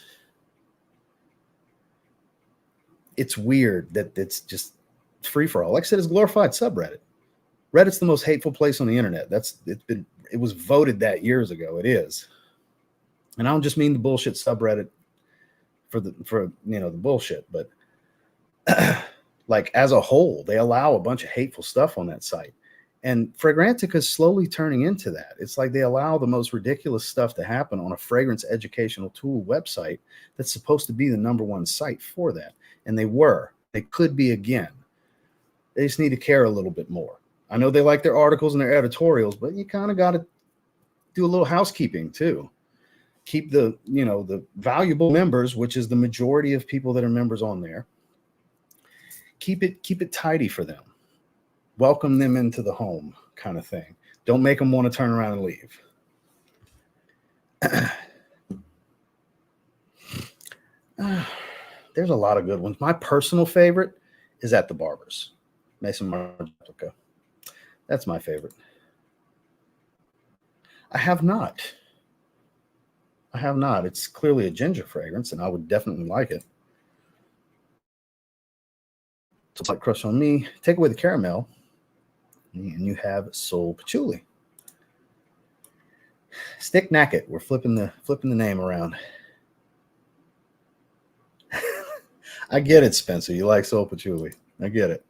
It's weird that it's just free for all. Like I said, it's glorified subreddit. Reddit's the most hateful place on the internet. It was voted that years ago. It is. And I don't just mean the bullshit subreddit for the bullshit, but like as a whole, they allow a bunch of hateful stuff on that site. And Fragrantica is slowly turning into that. It's like they allow the most ridiculous stuff to happen on a fragrance educational tool website that's supposed to be the #1 site for that. And they could be again. They just need to care a little bit more. I know they like their articles and their editorials, but you kind of got to do a little housekeeping too. Keep the valuable members, which is the majority of people that are members on there. Keep it tidy for them. Welcome them into the home kind of thing. Don't make them want to turn around and leave. There's a lot of good ones. My personal favorite is At the Barber's. Mason Margiela. That's my favorite. I have not. It's clearly a ginger fragrance, and I would definitely like it. It's like Crush on Me. Take away the caramel, and you have Soul Patchouli. Stick Nacket. We're flipping the name around. I get it, Spencer. You like Soul Patchouli. I get it.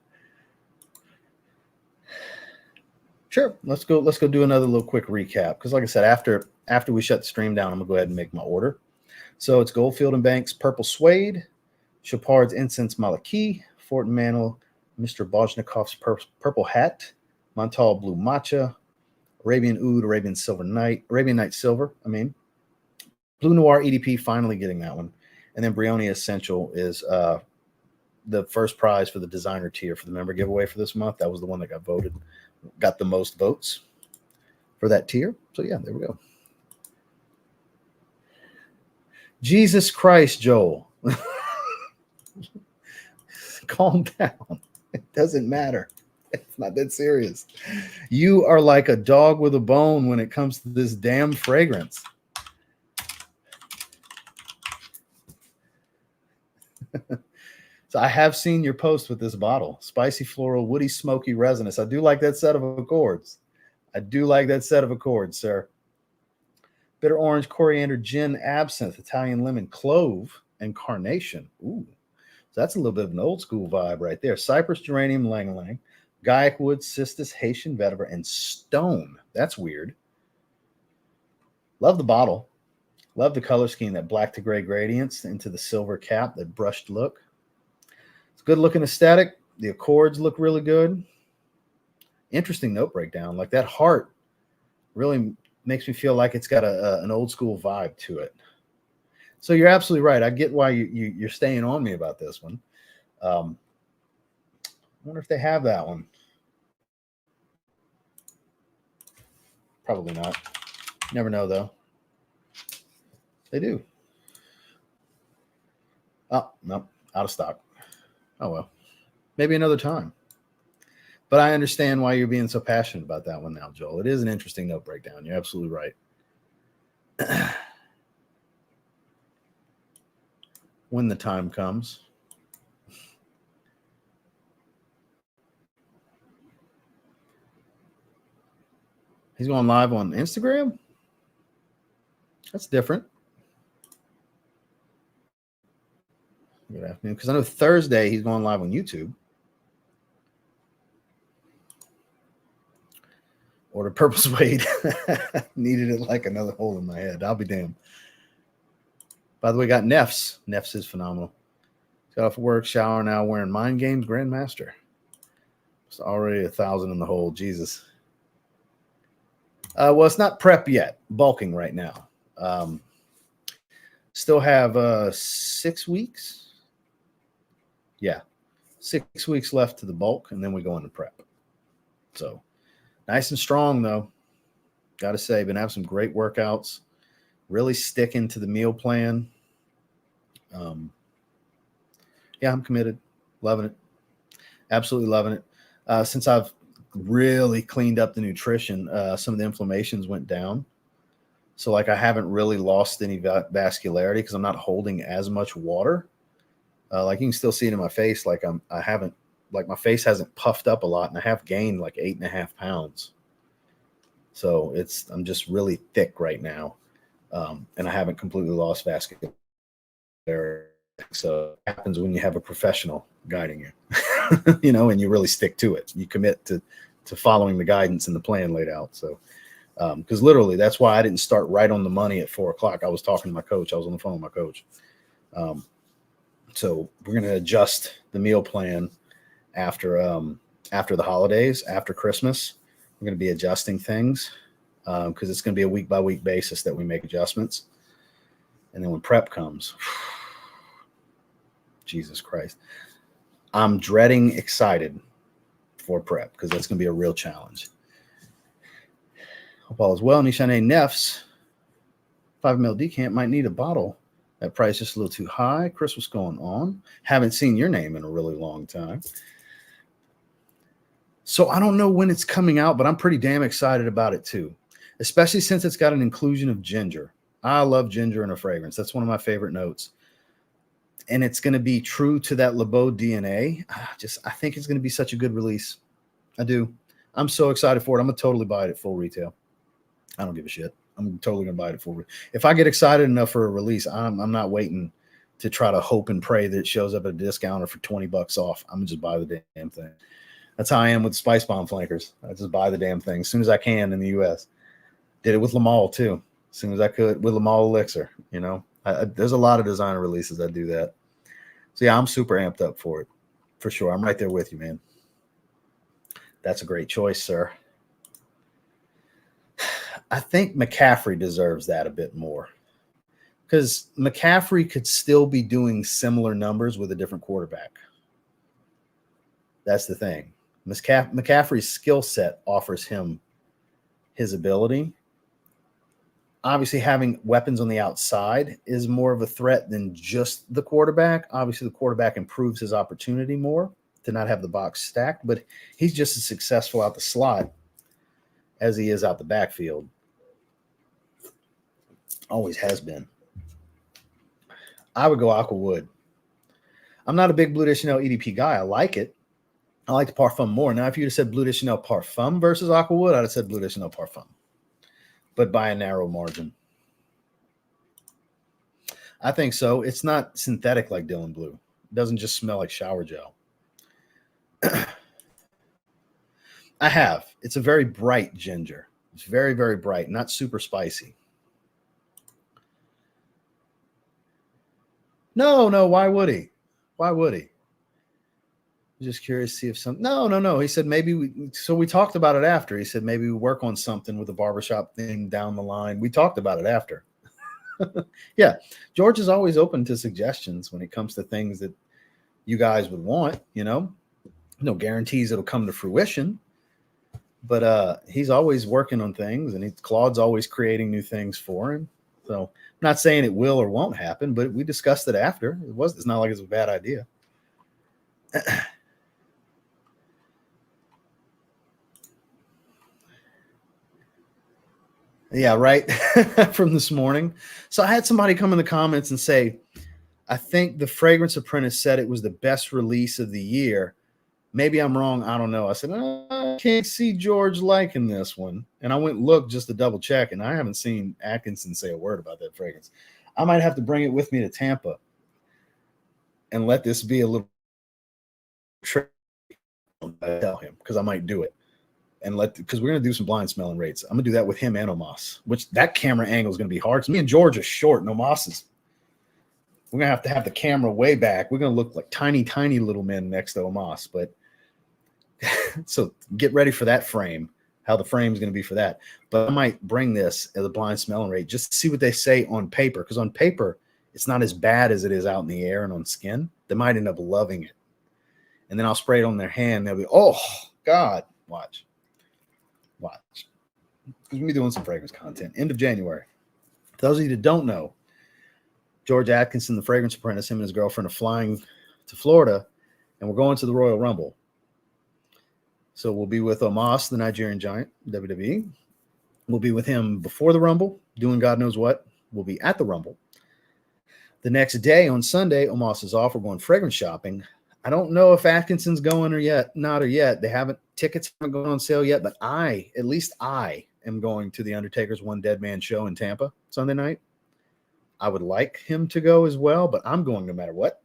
Sure. Let's go do another little quick recap. Because like I said, after we shut the stream down, I'm gonna go ahead and make my order. So it's Goldfield and Banks Purple Suede, Chopard's Incense Malaki, Fort Mantle, Mr. Bojnikov's Purple Hat, Montal Blue Matcha, Arabian Oud, Arabian Night Silver, Blue Noir EDP, finally getting that one. And then Brioni Essential is the first prize for the designer tier for the member giveaway for this month. That was the one that got the most votes for that tier. So yeah, there we go. Jesus Christ, Joel. Calm down. It doesn't matter. It's not that serious. You are like a dog with a bone when it comes to this damn fragrance. So I have seen your post with this bottle. Spicy floral, woody, smoky, resinous. I do like that set of accords. Sir. Bitter orange, coriander, gin, absinthe, Italian lemon, clove, and carnation. Ooh. So that's a little bit of an old school vibe right there. Cypress, geranium, lang-lang, Gaiac wood, cistus, Haitian vetiver, and stone. That's weird. Love the bottle. Love the color scheme, that black to gray gradients into the silver cap, that brushed look. It's good looking aesthetic. The accords look really good. Interesting note breakdown. Like that heart really makes me feel like it's got an old school vibe to it. So you're absolutely right. I get why you're staying on me about this one. I wonder if they have that one. Probably not. Never know, though. They do. Oh, no, out of stock. Oh, well. Maybe another time. But I understand why you're being so passionate about that one now, Joel. It is an interesting note breakdown. You're absolutely right. When the time comes. He's going live on Instagram? That's different. Good afternoon. Because I know Thursday he's going live on YouTube. Order purple suede. Needed it like another hole in my head. I'll be damned. By the way, got Neffs. Neffs is phenomenal. Got off work, shower now, wearing Mind Games Grandmaster. It's already 1,000 in the hole. Jesus. Well, it's not prep yet. Bulking right now. Still have 6 weeks. Yeah, 6 weeks left to the bulk, and then we go into prep. So nice and strong, though. Got to say, been having some great workouts. Really sticking to the meal plan. Yeah, I'm committed. Loving it. Absolutely loving it. Since I've really cleaned up the nutrition, some of the inflammations went down. So, like, I haven't really lost any vascularity because I'm not holding as much water. Like, you can still see it in my face. Like, my face hasn't puffed up a lot, and I have gained like 8.5 pounds. So I'm just really thick right now. And I haven't completely lost vascularity. So it happens when you have a professional guiding you, and you really stick to it. You commit to following the guidance and the plan laid out. So, because literally that's why I didn't start right on the money at 4:00. I was talking to my coach. I was on the phone with my coach. So we're going to adjust the meal plan after the holidays, after Christmas. We're going to be adjusting things because it's going to be a week by week basis that we make adjustments. And then when prep comes, Jesus Christ, I'm dreading excited for prep because that's going to be a real challenge. Hope all is well. Nishane Neffs, 5 ml decant, might need a bottle. That price is just a little too high. Chris, what's going on? Haven't seen your name in a really long time. So I don't know when it's coming out, but I'm pretty damn excited about it too, especially since it's got an inclusion of ginger. I love ginger in a fragrance. That's one of my favorite notes. And it's going to be true to that LeBeau DNA. I think it's going to be such a good release. I do. I'm so excited for it. I'm going to totally buy it at full retail. I don't give a shit. I'm totally going to buy it at full retail. If I get excited enough for a release, I'm not waiting to try to hope and pray that it shows up at a discount or for $20 off. I'm going to just buy the damn thing. That's how I am with Spice Bomb flankers. I just buy the damn thing as soon as I can in the U.S. Did it with Lamal too. As soon as I could with Lamal Elixir, There's a lot of designer releases that do that. So yeah, I'm super amped up for it, for sure. I'm right there with you, man. That's a great choice, sir. I think McCaffrey deserves that a bit more, because McCaffrey could still be doing similar numbers with a different quarterback. That's the thing. McCaffrey's skill set offers him his ability. Obviously, having weapons on the outside is more of a threat than just the quarterback. Obviously, the quarterback improves his opportunity more to not have the box stacked, but he's just as successful out the slot as he is out the backfield. Always has been. I would go Aquawood. I'm not a big Bleu de Chanel EDP guy. I like it. I like the Parfum more. Now, if you'd have said Bleu de Chanel Parfum versus Aquawood, I'd have said Bleu de Chanel Parfum, but by a narrow margin. I think so. It's not synthetic like Dylan Blue. It doesn't just smell like shower gel. I have. It's a very bright ginger. It's very, very bright, not super spicy. No. Why would he? Why would he? I'm just curious to see if some. No. He said maybe we talked about it after. He said maybe we work on something with the barbershop thing down the line. We talked about it after. Yeah. George is always open to suggestions when it comes to things that you guys would want, No guarantees it'll come to fruition. But he's always working on things, and Claude's always creating new things for him. So I'm not saying it will or won't happen, but we discussed it after. It's not like it's a bad idea. Yeah, right. From this morning. So I had somebody come in the comments and say, I think the Fragrance Apprentice said it was the best release of the year. Maybe I'm wrong. I don't know. I said, I can't see George liking this one. And I went and looked just to double check, and I haven't seen Atkinson say a word about that fragrance. I might have to bring it with me to Tampa and let this be a little trick. Tell him, because I might do it. And because we're going to do some blind smelling rates. I'm going to do that with him and Omos, which that camera angle is going to be hard. Because me and George are short, and Omos is. We're going to have the camera way back. We're going to look like tiny, tiny little men next to Omos. But so get ready for that frame, how the frame is going to be for that. But I might bring this as a blind smelling rate just to see what they say on paper. Because on paper, it's not as bad as it is out in the air and on skin. They might end up loving it. And then I'll spray it on their hand. They'll be, oh, God, watch. We're going to be doing some fragrance content. End of January. For those of you that don't know, George Atkinson, the Fragrance Apprentice, him and his girlfriend are flying to Florida, and we're going to the Royal Rumble. So we'll be with Omos, the Nigerian Giant, WWE. We'll be with him before the Rumble, doing God knows what. We'll be at the Rumble. The next day, on Sunday, Omos is off. We're going fragrance shopping. I don't know if Atkinson's going or yet. They haven't. Tickets haven't gone on sale yet, but at least I am going to the Undertaker's One Dead Man show in Tampa Sunday night. I would like him to go as well, but I'm going no matter what.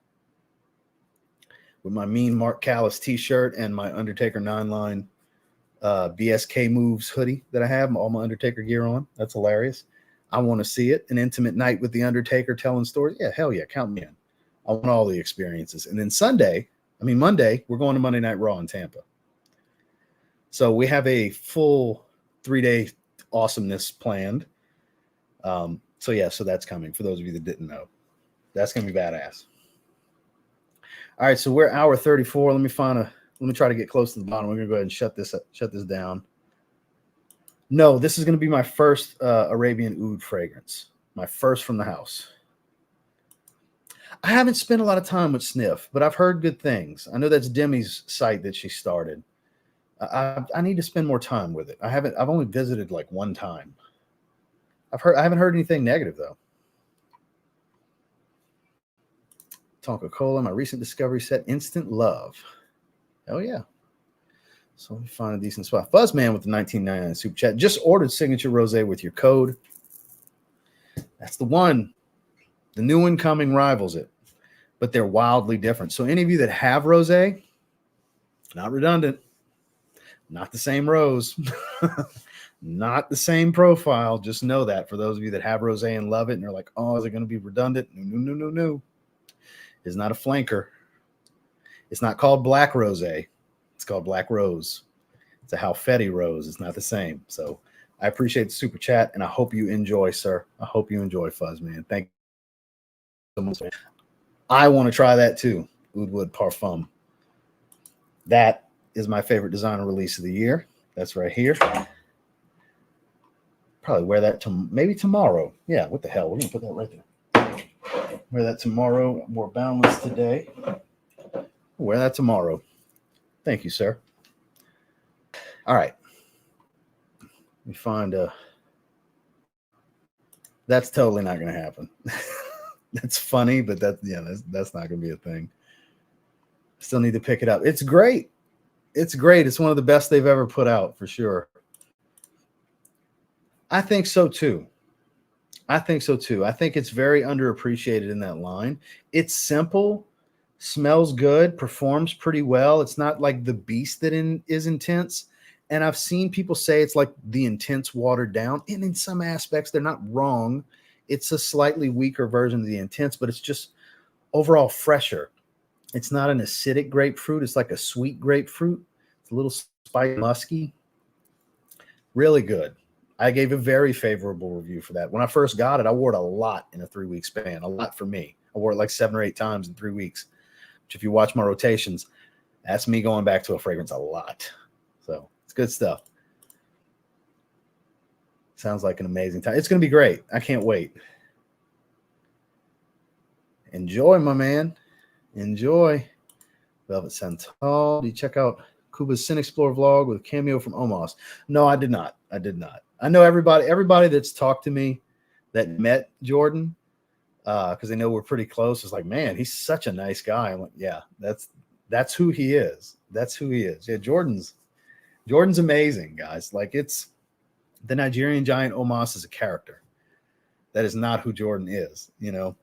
With my mean Mark Callis t-shirt and my Undertaker 9-line BSK Moves hoodie that I have, all my Undertaker gear on. That's hilarious. I want to see it. An intimate night with the Undertaker telling stories. Yeah, hell yeah, count me in. I want all the experiences. And then Monday, we're going to Monday Night Raw in Tampa. So we have a full 3-day awesomeness planned. So that's coming for those of you that didn't know. That's going to be badass. All right, so we're hour 34. Let me try to get close to the bottom. We're going to go ahead and shut this down. No, this is going to be my first Arabian Oud fragrance. My first from the house. I haven't spent a lot of time with Sniff, but I've heard good things. I know that's Demi's site that she started. I need to spend more time with it. I've only visited like one time. I haven't heard anything negative though. Tonka Cola, my recent discovery set, Instant Love. Oh yeah. So let me find a decent spot. Fuzzman with the 1999 super chat. Just ordered Signature Rosé with your code. That's the one. The new one coming rivals it, but they're wildly different. So any of you that have rosé, not redundant, not the same rose, not the same profile. Just know that for those of you that have rosé and love it, and they're like, oh, is it going to be redundant? No. It's not a flanker. It's not called Black Rose. It's called Black Rose. It's a Halfetti Rose. It's not the same. So I appreciate the super chat, and I hope you enjoy, sir. I hope you enjoy, Fuzz, man. Thank you so much. I want to try that too. Oud Wood Parfum. That is my favorite designer release of the year. That's right here. Probably wear that to maybe tomorrow. Yeah, what the hell? We're going to put that right there. Wear that tomorrow. More Boundless today. Wear that tomorrow. Thank you, sir. All right. Let me find a... That's totally not going to happen. That's funny, but that's not going to be a thing. Still need to pick it up. It's great. It's great. It's one of the best they've ever put out, for sure. I think so too. I think it's very underappreciated in that line. It's simple, smells good, performs pretty well. It's not like the beast that is intense. And I've seen people say it's like the intense watered down. And in some aspects, they're not wrong. It's a slightly weaker version of the intense, but it's just overall fresher. It's not an acidic grapefruit. It's like a sweet grapefruit. It's a little spicy, musky. Really good. I gave a very favorable review for that. When I first got it, I wore it a lot in a 3-week span. A lot for me. I wore it like 7 or 8 times in 3 weeks. Which, if you watch my rotations, that's me going back to a fragrance a lot. So it's good stuff. Sounds like an amazing time. It's going to be great. I can't wait. Enjoy, my man. Enjoy. Velvet Santal. Do you check out Kuba's Sin Explorer vlog with a cameo from Omos? No, I did not. I know everybody that's talked to me that met Jordan, because they know we're pretty close, is like, man, he's such a nice guy. I'm like, yeah, that's who he is. That's who he is. Yeah, Jordan's amazing, guys. Like, it's the Nigerian giant Omos is a character. That is not who Jordan is. You know,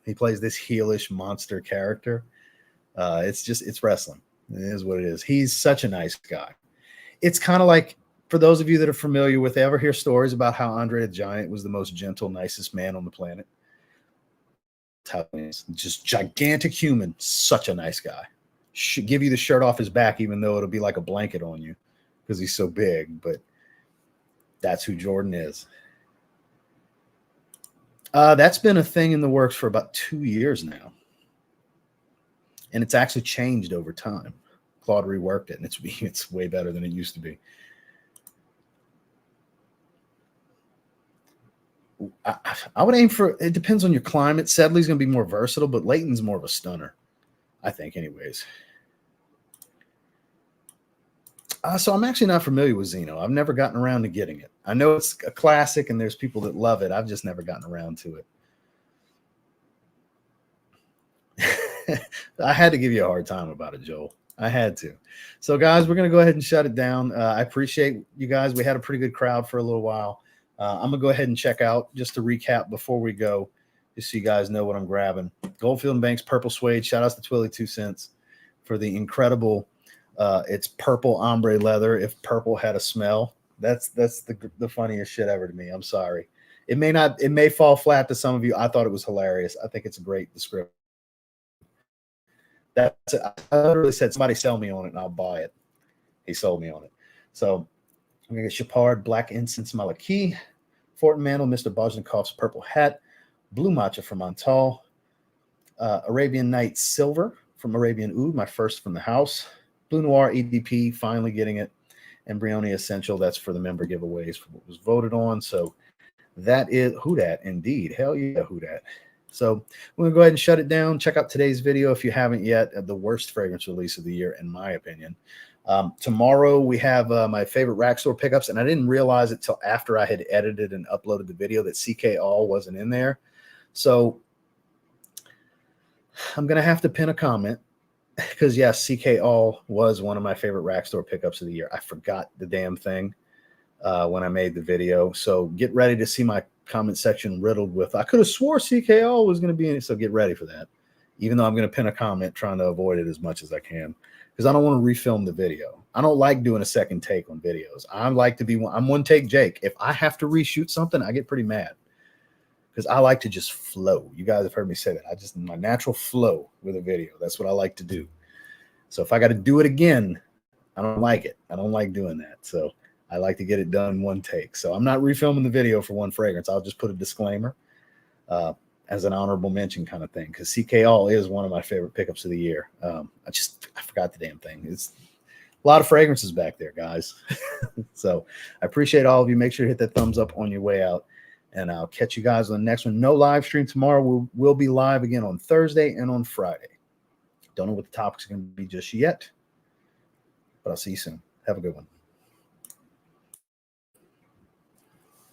he plays this heelish monster character. It's wrestling. It is what it is. He's such a nice guy. It's kind of like, for those of you that are familiar with, ever hear stories about how Andre the Giant was the most gentle, nicest man on the planet? That's how he is. Just gigantic human, such a nice guy. Should give you the shirt off his back, even though it'll be like a blanket on you because he's so big. But that's who Jordan is. That's been a thing in the works for about 2 years now. And it's actually changed over time. Claude reworked it, and it's way better than it used to be. I would aim for, it depends on your climate. Sedley's going to be more versatile, but Layton's more of a stunner, I think, anyways. So I'm actually not familiar with Zeno. I've never gotten around to getting it. I know it's a classic, and there's people that love it. I've just never gotten around to it. I had to give you a hard time about it, Joel. I had to. So, guys, we're going to go ahead and shut it down. I appreciate you guys. We had a pretty good crowd for a little while. I'm going to go ahead and check out, just to recap before we go, just so you guys know what I'm grabbing. Goldfield & Banks Purple Suede. Shout outs to Twilly 2 cents for the incredible, it's purple ombre leather. If purple had a smell, that's the funniest shit ever to me. I'm sorry. It may fall flat to some of you. I thought it was hilarious. I think it's a great description. I literally said, somebody sell me on it and I'll buy it. He sold me on it. So I'm going to get Chapard Black Incense Malaki, Fortin Mantle, Mr. Bojnikov's Purple Hat, Blue Matcha from Montal, Arabian Night Silver from Arabian Oud, my first from the house, Blue Noir EDP, finally getting it, and Brioni Essential, that's for the member giveaways for what was voted on. So that is who dat, indeed. Hell yeah, who dat. So we're going to go ahead and shut it down. Check out today's video if you haven't yet. The worst fragrance release of the year, in my opinion. Tomorrow we have my favorite rack store pickups, and I didn't realize it till after I had edited and uploaded the video that CK All wasn't in there. So I'm going to have to pin a comment because, yes, CK All was one of my favorite rack store pickups of the year. I forgot the damn thing when I made the video. So get ready to see my comment section riddled with, I could have swore CK All was going to be in it. So get ready for that, even though I'm going to pin a comment trying to avoid it as much as I can, because I don't want to refilm the video. I don't like doing a second take on videos. I like to be I'm one take Jake. If I have to reshoot something, I get pretty mad. because I like to just flow. You guys have heard me say that. I just, my natural flow with a video. That's what I like to do. So if I got to do it again, I don't like it. I don't like doing that. So I like to get it done in one take. So I'm not refilming the video for one fragrance. I'll just put a disclaimer as an honorable mention kind of thing, because CK All is one of my favorite pickups of the year. I forgot the damn thing. It's a lot of fragrances back there, guys. So I appreciate all of you. Make sure to hit that thumbs up on your way out, and I'll catch you guys on the next one. No live stream tomorrow. We'll be live again on Thursday and on Friday. Don't know what the topic's going to be just yet, but I'll see you soon. Have a good one.